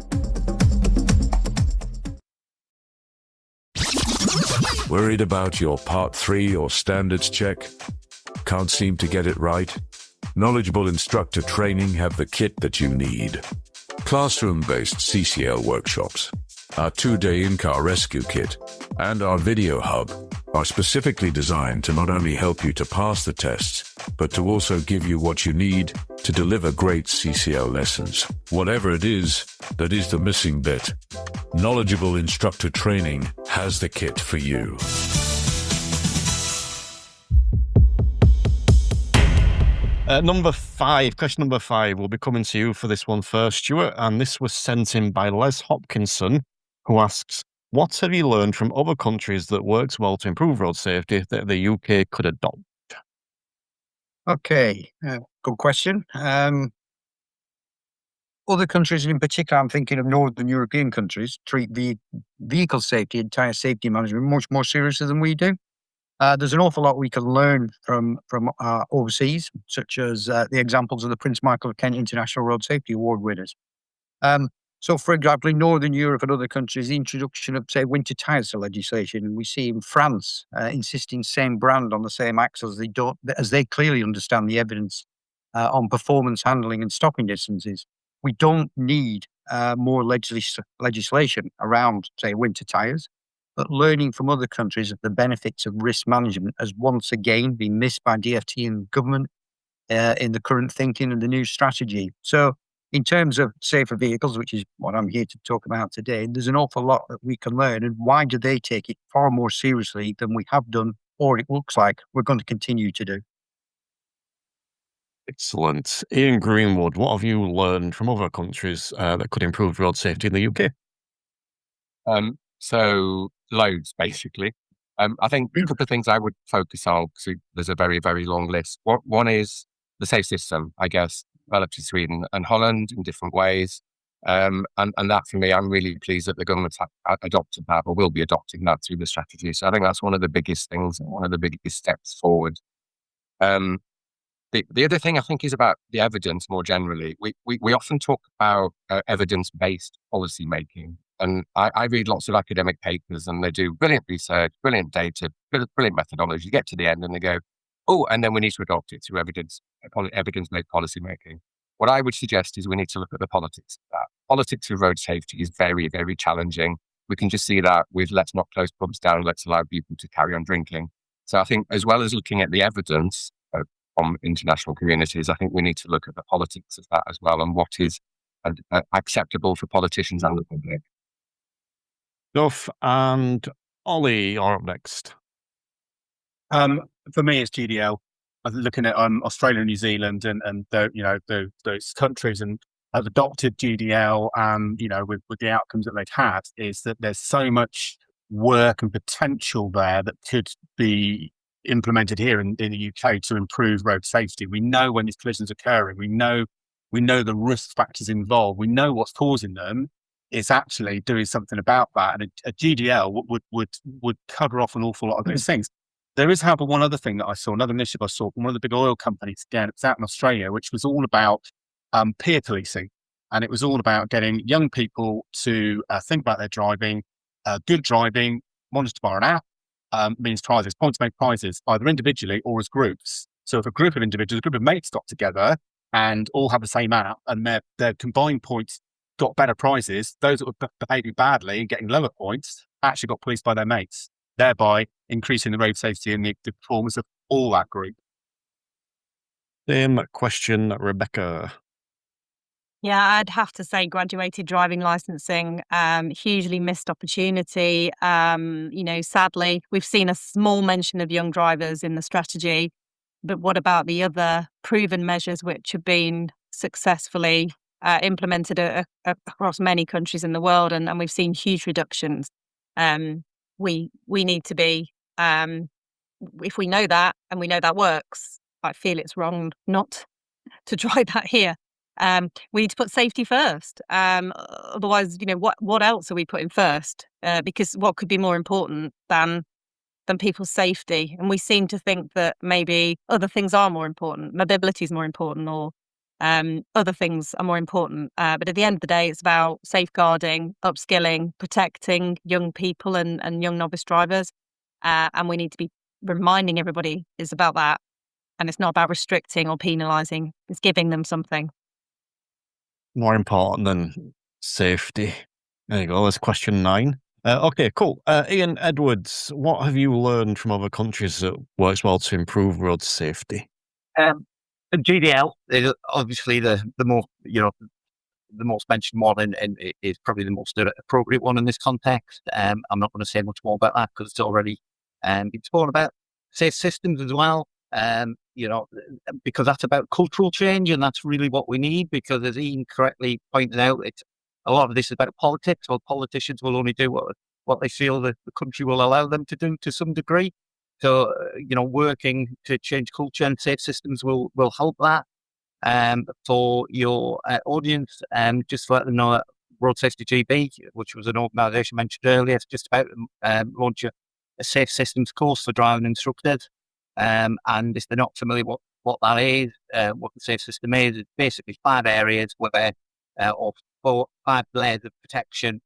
Worried about your Part 3 or standards check? Can't seem to get it right? Knowledgeable Instructor Training have the kit that you need. Classroom-based CCL workshops, our 2-day in-car rescue kit, and our video hub are specifically designed to not only help you to pass the tests, but to also give you what you need to deliver great CCL lessons. Whatever it is that is the missing bit, Knowledgeable Instructor Training has the kit for you. Question number 5 will be coming to you for this one first, Stuart, and this was sent in by Les Hopkinson, who asks, what have you learned from other countries that works well to improve road safety that the UK could adopt? Okay, good question. Other countries, and in particular, I'm thinking of Northern European countries, treat the vehicle safety and tyre safety management much more seriously than we do. There's an awful lot we can learn from overseas, such as the examples of the Prince Michael of Kent International Road Safety Award winners. So, for example, in Northern Europe and other countries, the introduction of, say, winter tyres legislation, we see in France insisting same brand on the same axles. As they clearly understand the evidence on performance, handling, and stopping distances. We don't need more legislation around, say, winter tyres. But learning from other countries of the benefits of risk management has once again been missed by DFT and government in the current thinking and the new strategy. So in terms of safer vehicles, which is what I'm here to talk about today, there's an awful lot that we can learn. And why do they take it far more seriously than we have done, or it looks like we're going to continue to do? Excellent. Ian Greenwood, what have you learned from other countries that could improve road safety in the UK? So loads, basically. I think a couple of things I would focus on, because there's a very, very long list. One is the safe system, I guess, developed in Sweden and Holland in different ways. And that, for me, I'm really pleased that the government adopted that, or will be adopting that through the strategy. So I think that's one of the biggest things, and one of the biggest steps forward. The other thing I think is about the evidence more generally. We often talk about evidence-based policy making. And I read lots of academic papers, and they do brilliant research, brilliant data, brilliant methodology. You get to the end and they go, oh, and then we need to adopt it through evidence-based policy making. What I would suggest is we need to look at the politics of that. Politics of road safety is very, very challenging. We can just see that with let's not close pubs down, let's allow people to carry on drinking. So I think, as well as looking at the evidence from international communities, I think we need to look at the politics of that as well, and what is acceptable for politicians and the public. Duff and Ollie are up next. For me, it's GDL. I'm looking at Australia and New Zealand, and those countries, and have adopted GDL, and with the outcomes that they've had, is that there's so much work and potential there that could be implemented here in the UK to improve road safety. We know when these collisions are occurring. We know the risk factors involved. We know what's causing them. It's actually doing something about that, and a GDL would cover off an awful lot of those things. There is, however, one other thing that I saw, another initiative I saw from one of the big oil companies. Again, it was out in Australia, which was all about peer policing, and it was all about getting young people to think about their driving. Good driving, wanted to buy an app, means prizes, points make prizes, either individually or as groups. So if a group of individuals, a group of mates got together and all have the same app, and their combined points got better prizes, those that were behaving badly and getting lower points actually got policed by their mates, thereby increasing the road safety and the performance of all that group. Same question, Rebecca. Yeah, I'd have to say graduated driving licensing, hugely missed opportunity. Sadly, we've seen a small mention of young drivers in the strategy, but what about the other proven measures which have been successfully implemented across many countries in the world, and we've seen huge reductions. We need to be, if we know that and we know that works, I feel it's wrong not to try that here. We need to put safety first. Otherwise, what else are we putting first? Because what could be more important than people's safety? And we seem to think that maybe other things are more important. Mobility is more important, or other things are more important. But at the end of the day, it's about safeguarding, upskilling, protecting young people and young novice drivers. And we need to be reminding everybody it's about that. And it's not about restricting or penalising. It's giving them something. More important than safety. There you go. That's question 9. Okay, cool. Ian Edwards, what have you learned from other countries that works well to improve road safety? GDL is obviously the more, the most mentioned one, and it is probably the most appropriate one in this context. I'm not going to say much more about that because it's already been spoken about. Safe systems as well, because that's about cultural change, and that's really what we need. Because as Ian correctly pointed out, a lot of this is about politics. Well, politicians will only do what they feel that the country will allow them to do to some degree. So, working to change culture and safe systems will help that. For your audience, just to let them know that Road Safety GB, which was an organisation mentioned earlier, is just about to launch a safe systems course for driving instructors. And if they're not familiar what that is, what the safe system is, it's basically 5 areas where, or 5 layers of protection,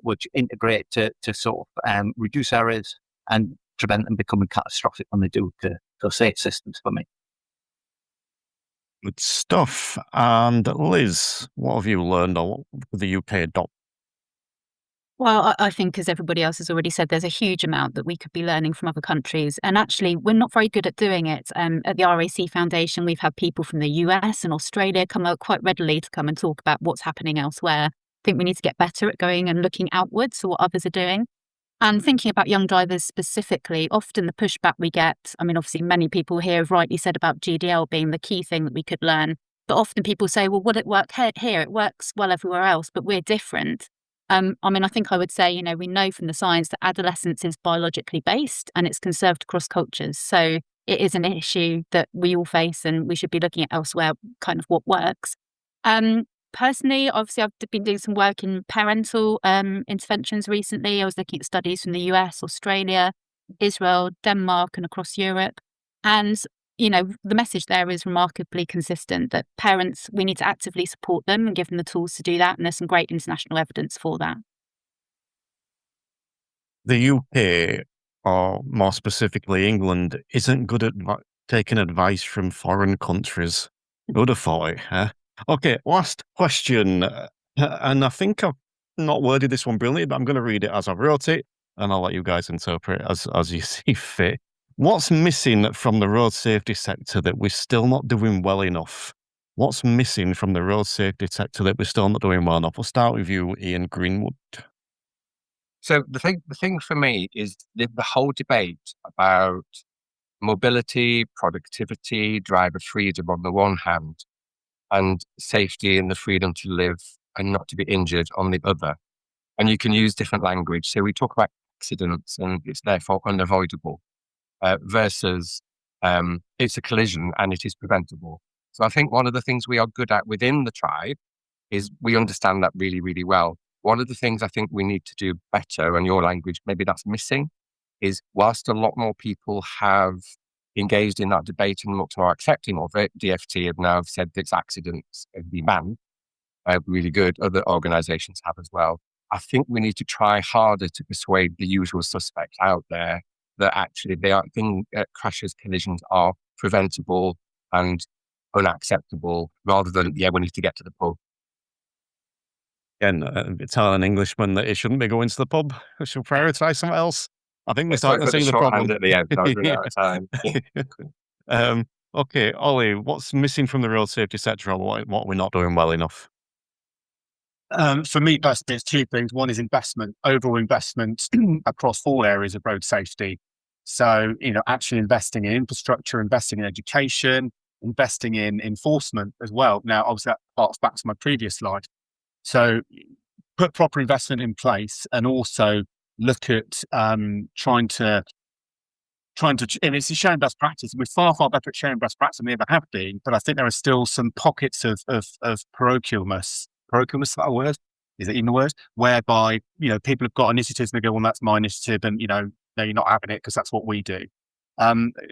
which integrate to sort of reduce errors and prevent them becoming catastrophic when they do to safe systems for me. Good stuff. And Liz, what have you learned or what the UK adopt? Well, I think, as everybody else has already said, there's a huge amount that we could be learning from other countries. And actually, we're not very good at doing it. At the RAC Foundation, we've had people from the US and Australia come out quite readily to come and talk about what's happening elsewhere. I think we need to get better at going and looking outwards to what others are doing. And thinking about young drivers specifically, often the pushback we get, obviously many people here have rightly said about GDL being the key thing that we could learn. But often people say, well, will it work here? It works well everywhere else, but we're different. I think I would say, we know from the science that adolescence is biologically based and it's conserved across cultures. So it is an issue that we all face and we should be looking at elsewhere, kind of what works. Personally, obviously, I've been doing some work in parental interventions recently. I was looking at studies from the US, Australia, Israel, Denmark, and across Europe. And, the message there is remarkably consistent that parents, we need to actively support them and give them the tools to do that. And there's some great international evidence for that. The UK, or more specifically England, isn't good at taking advice from foreign countries. Who'd have thought it, huh? Okay, last question. And I think I've not worded this one brilliantly, but I'm going to read it as I wrote it, and I'll let you guys interpret it as you see fit. What's missing from the road safety sector that we're still not doing well enough? What's missing from the road safety sector that we're still not doing well enough? We'll start with you, Ian Greenwood. So the thing for me is the whole debate about mobility, productivity, driver freedom on the one hand, and safety and the freedom to live and not to be injured on the other. And you can use different language. So we talk about accidents and it's therefore unavoidable versus it's a collision and it is preventable. So I think one of the things we are good at within the tribe is we understand that really, really well. One of the things I think we need to do better, and your language, maybe that's missing, is whilst a lot more people have engaged in that debate and looked more accepting of it, DFT have now said that accidents have been banned. Really good. Other organisations have as well. I think we need to try harder to persuade the usual suspects out there that actually crashes, collisions are preventable and unacceptable, rather than, we need to get to the pub. Again, telling an Englishman that he shouldn't be going to the pub, we should prioritise something else. I think we're starting to see the problem. At the end, I was running out of time. Okay, Ollie, what's missing from the road safety sector, or what we're not doing well enough? For me personally, it's 2 things. One is investment, overall investment across all areas of road safety. So, actually investing in infrastructure, investing in education, investing in enforcement as well. Now, obviously, that parts back to my previous slide. So, put proper investment in place and also look at trying to, and it's sharing best practice. We're far, far better at sharing best practice than we ever have been, but I think there are still some pockets of parochialness. Parochialness, is that a word? Is it even a word? Whereby, people have got initiatives and they go, well, that's my initiative. And, no, you're not having it because that's what we do.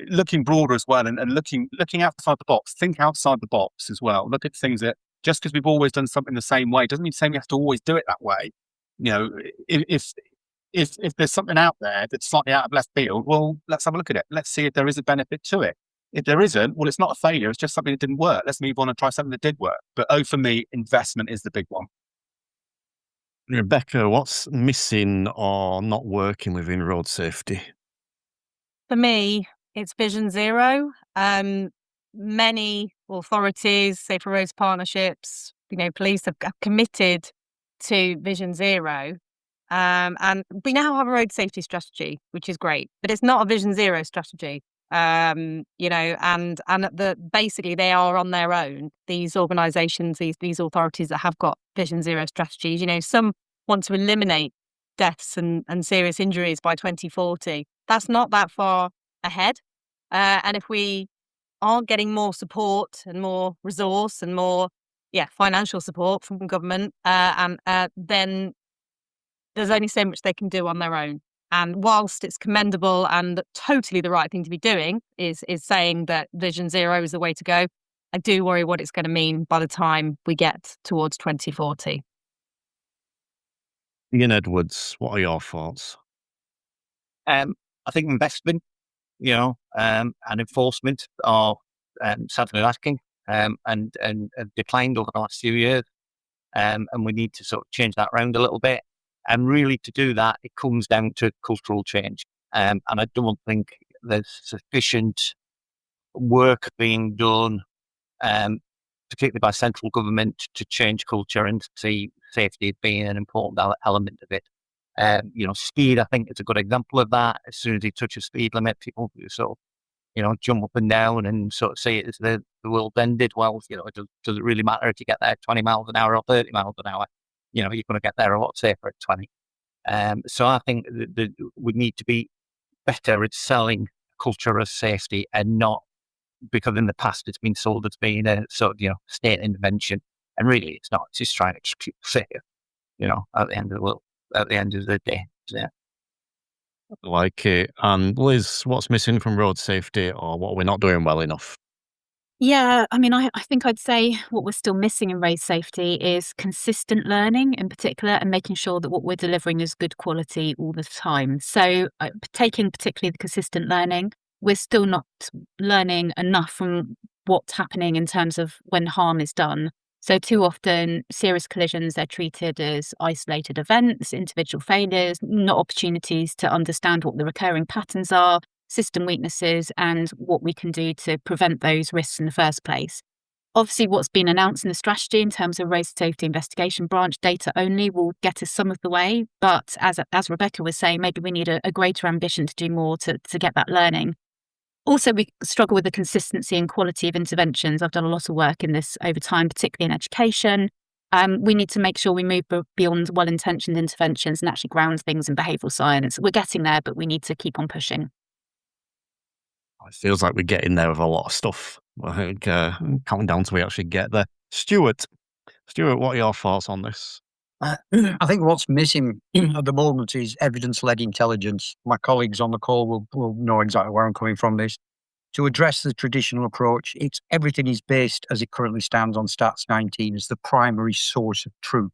Looking broader as well and looking outside the box, think outside the box as well. Look at things that just because we've always done something the same way doesn't mean we have to always do it that way. If there's something out there that's slightly out of left field, well, let's have a look at it. Let's see if there is a benefit to it. If there isn't, well, it's not a failure. It's just something that didn't work. Let's move on and try something that did work. But for me, investment is the big one. Rebecca, what's missing or not working within road safety? For me, it's Vision Zero. many authorities, say for roads partnerships, police have committed to Vision Zero. And we now have a road safety strategy, which is great, but it's not a Vision Zero strategy. And basically they are on their own. These organisations, these authorities that have got Vision Zero strategies, some want to eliminate deaths and serious injuries by 2040. That's not that far ahead. And if we aren't getting more support and more resource and more, financial support from government, then there's only so much they can do on their own. And whilst it's commendable and totally the right thing to be doing is saying that Vision Zero is the way to go, I do worry what it's going to mean by the time we get towards 2040. Ian Edwards, what are your thoughts? I think investment, and enforcement are sadly lacking and have declined over the last few years. And we need to sort of change that around a little bit. And really to do that, it comes down to cultural change. And I don't think there's sufficient work being done, particularly by central government, to change culture and see safety as being an important element of it. Speed, I think, is a good example of that. As soon as you touch a speed limit, people sort of, jump up and down and sort of see it as the world ended. Well, does it really matter if you get there 20 miles an hour or 30 miles an hour? You're going to get there a lot safer at 20. So I think that we need to be better at selling culture of safety and not, because in the past it's been sold as being a sort of, state intervention. And really it's not. It's just trying to keep safe, at the end of the world, at the end of the day. Yeah. Like it. And Liz, what's missing from road safety, or what we're not doing well enough? Yeah, I mean, I think I'd say what we're still missing in road safety is consistent learning in particular, and making sure that what we're delivering is good quality all the time. So taking particularly the consistent learning, we're still not learning enough from what's happening in terms of when harm is done. So too often serious collisions, they're treated as isolated events, individual failures, not opportunities to understand what the recurring patterns are, system weaknesses, and what we can do to prevent those risks in the first place. Obviously, what's been announced in the strategy in terms of road safety investigation branch data only will get us some of the way. But as Rebecca was saying, maybe we need a greater ambition to do more to get that learning. Also, we struggle with the consistency and quality of interventions. I've done a lot of work in this over time, particularly in education. We need to make sure we move beyond well-intentioned interventions and actually ground things in behavioural science. We're getting there, but we need to keep on pushing. It feels like we're getting there with a lot of stuff. I think counting down till we actually get there. Stuart, what are your thoughts on this? I think what's missing at the moment is evidence-led intelligence. My colleagues on the call will know exactly where I'm coming from this. To address the traditional approach, everything is based, as it currently stands, on Stats 19 as the primary source of truth.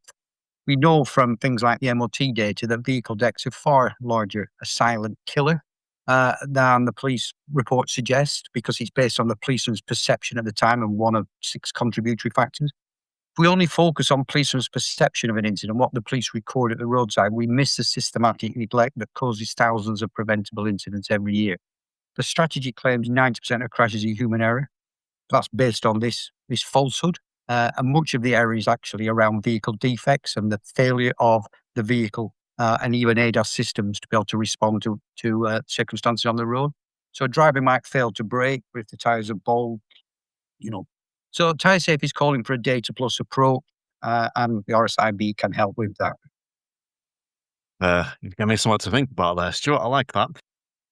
We know from things like the MOT data that vehicle decks are far larger a silent killer than the police reports suggest, because it's based on the policeman's perception at the time and one of 6 contributory factors. If we only focus on policeman's perception of an incident, what the police record at the roadside, we miss the systematic neglect that causes thousands of preventable incidents every year. The strategy claims 90% of crashes are human error. That's based on this falsehood. And much of the error is actually around vehicle defects and the failure of the vehicle and even ADAS systems to be able to respond to circumstances on the road. So a driver might fail to brake if the tyres are bald, So TyreSafe is calling for a data plus approach, and the RSIB can help with that. You've given me something to think about there, Stuart. I like that.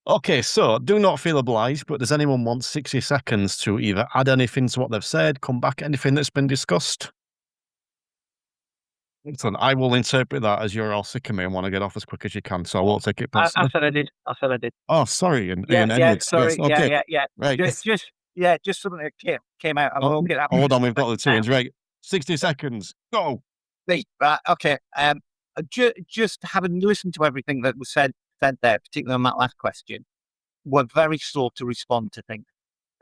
Okay, so do not feel obliged, but does anyone want 60 seconds to either add anything to what they've said, come back anything that's been discussed? Excellent. I will interpret that as you're all sick of me and want to get off as quick as you can, so I won't take it personally. I said I did. Oh, sorry, Ian Yeah, Edwards. sorry. Yes, okay. Yeah. Right. Just something that came out. Hold on, we've got the tunes. Right, 60 seconds. Go. Right, okay. Just having listened to everything that was said there, particularly on that last question, we're very slow to respond to things.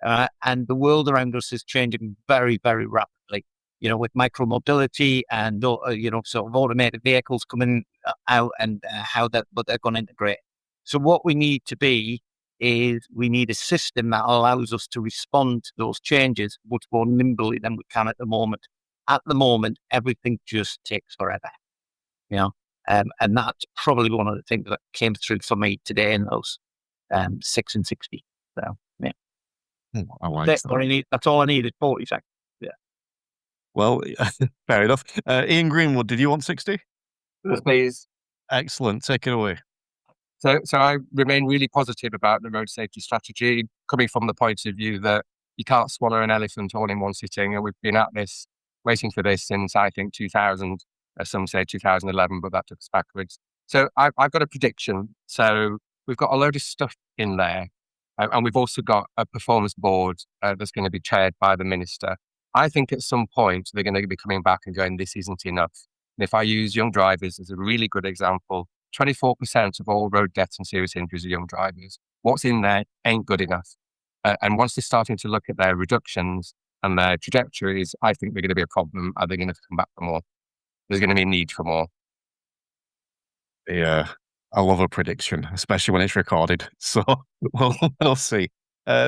And the world around us is changing very, very rapidly. With micromobility and, sort of automated vehicles coming out and how they're going to integrate. So what we need to be is we need a system that allows us to respond to those changes much more nimbly than we can at the moment. At the moment, everything just takes forever, and that's probably one of the things that came through for me today in those 6 and 60. So, yeah. I like That's all I needed, 40 seconds. Yeah. Well, fair enough. Ian Greenwood, did you want 60? Please. Excellent. Take it away. So I remain really positive about the road safety strategy, coming from the point of view that you can't swallow an elephant all in one sitting. And we've been at this, waiting for this since, I think, 2000, some say 2011, but that took us backwards. So I've got a prediction. So we've got a load of stuff in there. And we've also got a performance board that's going to be chaired by the minister. I think at some point they're going to be coming back and going, this isn't enough. And if I use young drivers as a really good example, 24% of all road deaths and serious injuries are young drivers. What's in there ain't good enough. And once they're starting to look at their reductions and their trajectories, I think they're going to be a problem. Are they going to come back for more? There's going to be a need for more. Yeah, I love a prediction, especially when it's recorded. So we'll see.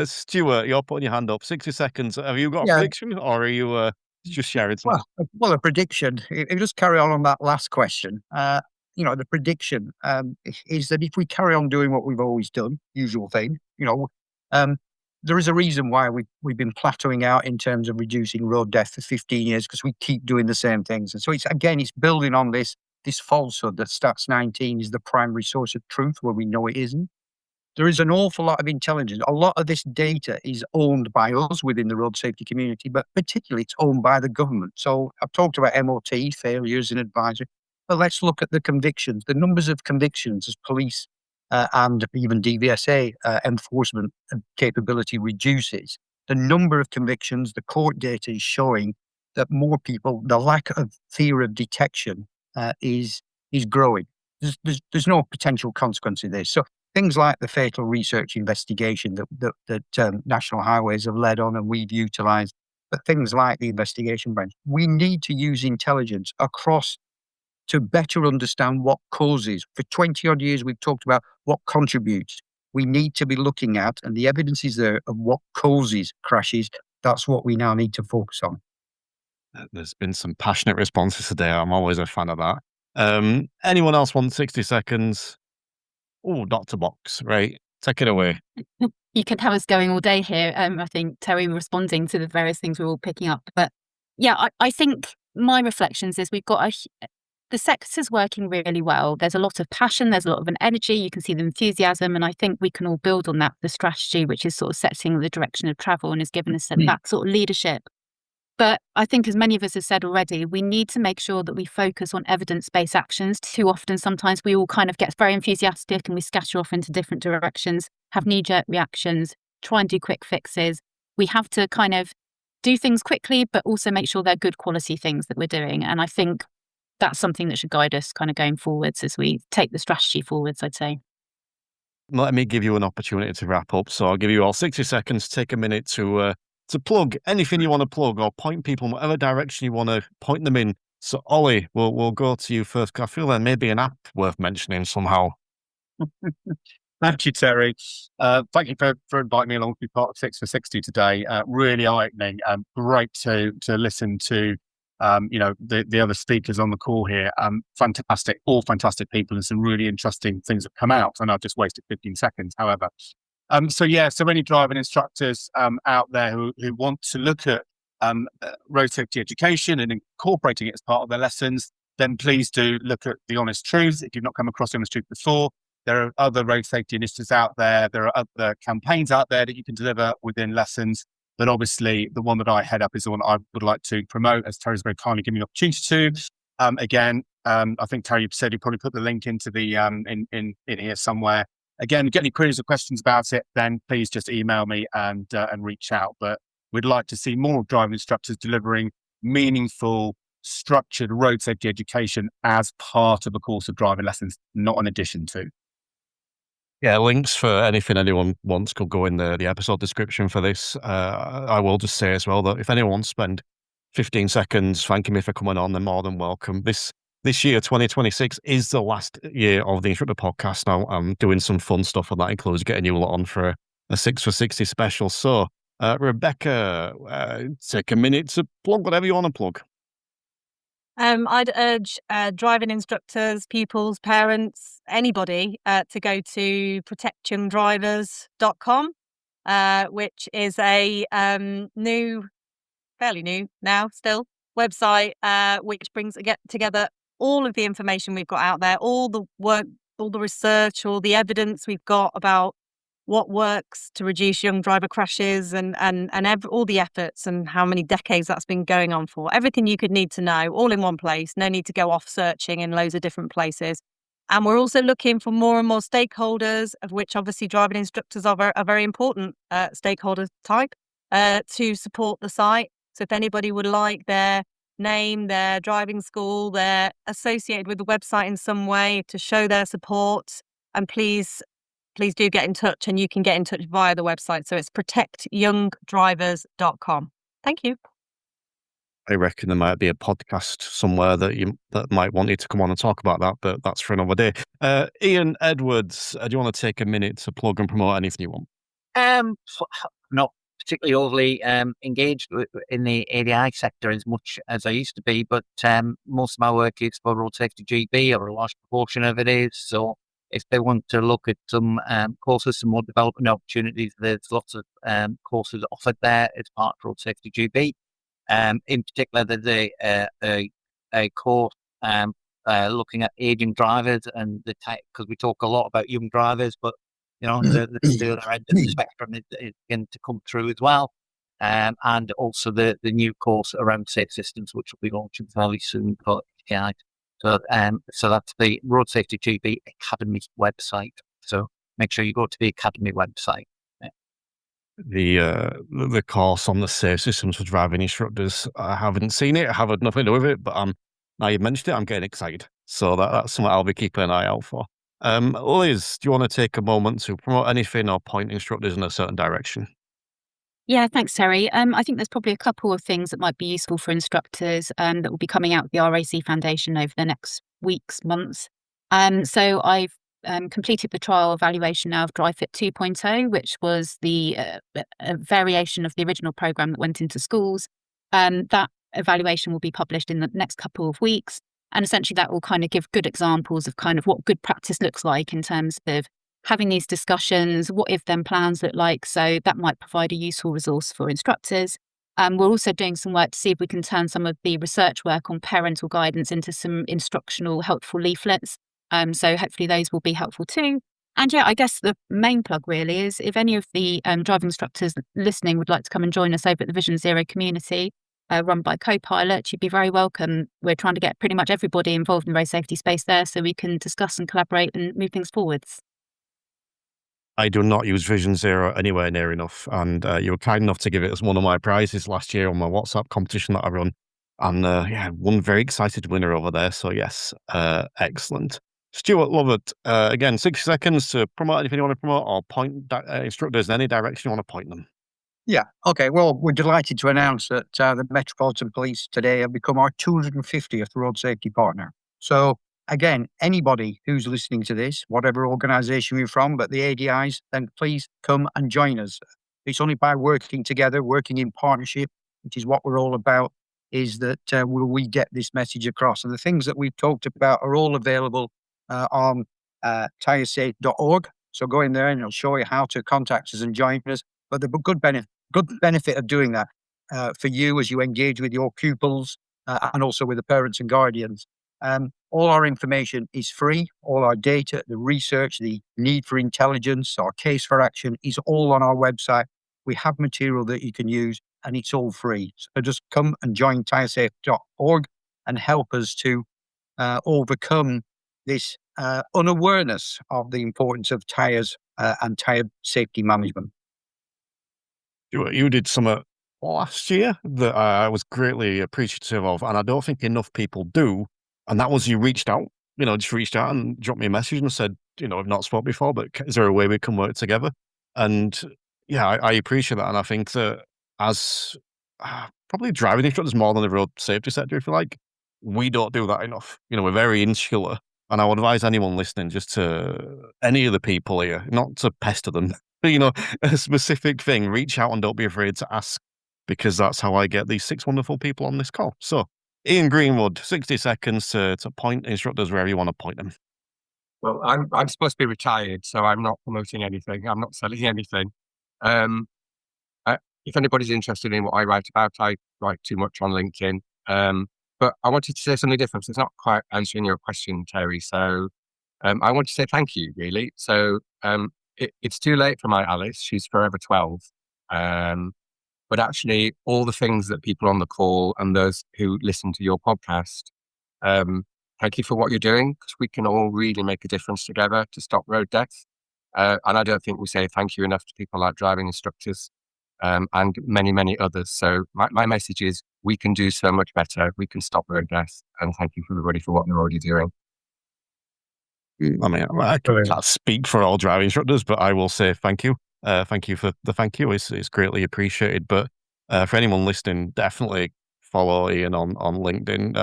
Stuart, you're putting your hand up. 60 seconds. Have you got a prediction, or are you just sharing something? Well, a prediction. If you just carry on that last question, the prediction is that if we carry on doing what we've always done, usual thing, there is a reason why we've been plateauing out in terms of reducing road death for 15 years, because we keep doing the same things. And so it's building on this falsehood that Stats 19 is the primary source of truth, where we know it isn't. There is an awful lot of intelligence. A lot of this data is owned by us within the road safety community, but particularly it's owned by the government. So I've talked about MOT, failures and advisory, but let's look at the convictions. The numbers of convictions as police and even DVSA enforcement capability reduces. The number of convictions, the court data is showing that more people, the lack of fear of detection is growing. There's no potential consequence of this. So things like the fatal research investigation that National Highways have led on and we've utilised, but things like the investigation branch, we need to use intelligence across to better understand what causes. For 20 odd years, we've talked about what contributes. We need to be looking at, and the evidence is there, of what causes crashes. That's what we now need to focus on. There's been some passionate responses today. I'm always a fan of that. Anyone else want 60 seconds? Oh, Dr. Box, right. Take it away. You could have us going all day here. I think Terry responding to the various things we're all picking up. But yeah, I think my reflections is we've got the sector's working really well. There's a lot of passion. There's a lot of an energy. You can see the enthusiasm. And I think we can all build on that, the strategy, which is sort of setting the direction of travel and has given us that sort of leadership. But I think, as many of us have said already, we need to make sure that we focus on evidence-based actions. Too often, sometimes we all kind of get very enthusiastic and we scatter off into different directions, have knee-jerk reactions, try and do quick fixes. We have to kind of do things quickly, but also make sure they're good quality things that we're doing. And I think that's something that should guide us kind of going forwards as we take the strategy forwards, I'd say. Let me give you an opportunity to wrap up. So I'll give you all 60 seconds. Take a minute to plug anything you want to plug or point people in whatever direction you want to point them in. So Ollie, we'll go to you first. I feel there may be an app worth mentioning somehow. Thank you, Terry. Thank you for inviting me along to be part of 6 for 60 today. Really eye-opening and great to listen to the other speakers on the call here. Fantastic, all fantastic people, and some really interesting things have come out. And I've just wasted 15 seconds, however. So any driving instructors out there who want to look at road safety education and incorporating it as part of their lessons, then please do look at The Honest Truth. If you've not come across The Honest Truth before, there are other road safety initiatives out there. There are other campaigns out there that you can deliver within lessons. But obviously, the one that I head up is the one I would like to promote, as Terry's very kindly given me the opportunity to. I think Terry said you probably put the link into the in here somewhere. Again, get any queries or questions about it, then please just email me and reach out. But we'd like to see more driving instructors delivering meaningful, structured road safety education as part of a course of driving lessons, not in addition to. Yeah, links for anything anyone wants could go in the episode description for this. I will just say as well that if anyone wants to spend 15 seconds thanking me for coming on, they're more than welcome. This this year, 2026, is the last year of the Instructor podcast. Now, I'm doing some fun stuff, and that includes getting you lot on for a 6 for 60 special. So, Rebecca, take a minute to plug whatever you want to plug. I'd urge driving instructors, pupils, parents, anybody to go to protectyoungdrivers.com, which is a fairly new now still, website which brings together all of the information we've got out there, all the work, all the research, all the evidence we've got about what works to reduce young driver crashes and all the efforts and how many decades that's been going on for. Everything you could need to know, all in one place. No need to go off searching in loads of different places. And we're also looking for more and more stakeholders, of which obviously driving instructors are a very important stakeholder type, to support the site. So if anybody would like their name, their driving school, they're associated with the website in some way to show their support, and please do get in touch, and you can get in touch via the website. So it's protectyoungdrivers.com. Thank you. I reckon there might be a podcast somewhere that might want you to come on and talk about that, but that's for another day. Ian Edwards, do you want to take a minute to plug and promote anything you want? Not particularly overly engaged in the ADI sector as much as I used to be, but most of my work is for Road Safety GB, or a large proportion of it is. So if they want to look at some courses, some more development opportunities, there's lots of courses offered there as part of Road Safety GB. In particular, there's a course looking at aging drivers and the type, because we talk a lot about young drivers, but the other end of the spectrum is going to come through as well. And also the new course around safe systems, which will be launching fairly soon for API. So that's the Road Safety GB Academy website. So make sure you go to the Academy website. The course on the safe systems for driving instructors, I haven't seen it. I have had nothing to do with it, but now you mentioned it, I'm getting excited. So that's something I'll be keeping an eye out for. Liz, do you want to take a moment to promote anything or point instructors in a certain direction? Yeah, thanks, Terry. I think there's probably a couple of things that might be useful for instructors that will be coming out of the RAC Foundation over the next weeks, months. So I've completed the trial evaluation now of DriveFit 2.0, which was the a variation of the original program that went into schools. That evaluation will be published in the next couple of weeks. And essentially that will kind of give good examples of kind of what good practice looks like in terms of having these discussions, what if then plans look like. So that might provide a useful resource for instructors. We're also doing some work to see if we can turn some of the research work on parental guidance into some instructional helpful leaflets. So hopefully those will be helpful too. And yeah, I guess the main plug really is if any of the driving instructors listening would like to come and join us over at the Vision Zero community, run by Copilot, you'd be very welcome. We're trying to get pretty much everybody involved in the road safety space there so we can discuss and collaborate and move things forwards. I do not use Vision Zero anywhere near enough, and you were kind enough to give it as one of my prizes last year on my WhatsApp competition that I run, and one very excited winner over there. So yes, excellent. Stuart Lovett, again, 60 seconds to promote anything you want to promote, or point instructors in any direction you want to point them. Yeah. Okay. Well, we're delighted to announce that the Metropolitan Police today have become our 250th road safety partner. So again, anybody who's listening to this, whatever organisation you're from, but the ADIs, then please come and join us. It's only by working together, working in partnership, which is what we're all about, is that we get this message across. And the things that we've talked about are all available on tiresafe.org. So go in there and it'll show you how to contact us and join us. But the good benefit of doing that for you as you engage with your pupils and also with the parents and guardians. All our information is free. All our data, the research, the need for intelligence, our case for action is all on our website. We have material that you can use and it's all free. So just come and join tiresafe.org and help us to overcome this unawareness of the importance of tyres and tyre safety management. You did something last year that I was greatly appreciative of, and I don't think enough people do. And that was you reached out, just reached out and dropped me a message and said, I've not spoke before, but is there a way we can work together? And yeah, I appreciate that. And I think that as probably driving instructors more than the road safety sector, if you like, we don't do that enough. We're very insular. And I would advise anyone listening, just to any of the people here, not to pester them, but, a specific thing, reach out and don't be afraid to ask, because that's how I get these 6 wonderful people on this call. So, Ian Greenwood, 60 seconds to point instructors wherever you want to point them. Well, I'm supposed to be retired, so I'm not promoting anything. I'm not selling anything. If anybody's interested in what I write about, I write too much on LinkedIn. But I wanted to say something different. So it's not quite answering your question, Terry. So I want to say thank you, really. So it's too late for my Alice. She's forever 12. But actually, all the things that people on the call and those who listen to your podcast, thank you for what you're doing, because we can all really make a difference together to stop road death. And I don't think we say thank you enough to people like driving instructors and many, many others. So my message is, we can do so much better. We can stop road death. And thank you for everybody for what they're already doing. I mean, I can't speak for all driving instructors, but I will say thank you. Thank you for the thank you. It's greatly appreciated. But for anyone listening, definitely follow Ian on LinkedIn.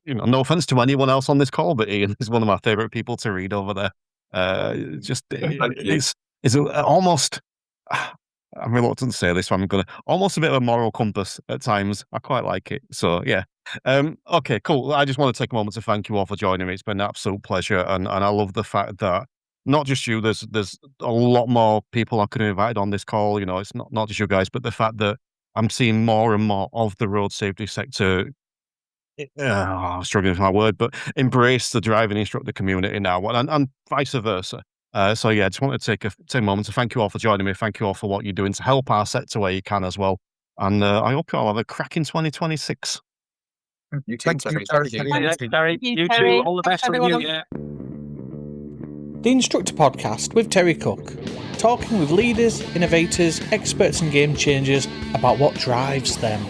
No offense to anyone else on this call, but Ian is one of my favorite people to read over there. It's almost, I'm reluctant to say this, so I'm going to, almost a bit of a moral compass at times. I quite like it. So, yeah. Okay, cool. I just want to take a moment to thank you all for joining me. It's been an absolute pleasure. And I love the fact that not just you, there's a lot more people I could have invited on this call. It's not just you guys, but the fact that I'm seeing more and more of the road safety sector, I'm struggling with my word, but embrace the driving instructor community now, and vice versa. So yeah, I just want to take a moment to thank you all for joining me. Thank you all for what you're doing to help our sector where you can as well. And I hope you all have a cracking 2026. You too, Terry. Thank you, Terry. You too. All the best from you. Yeah. The Instructor Podcast with Terry Cook, talking with leaders, innovators, experts and game changers about what drives them.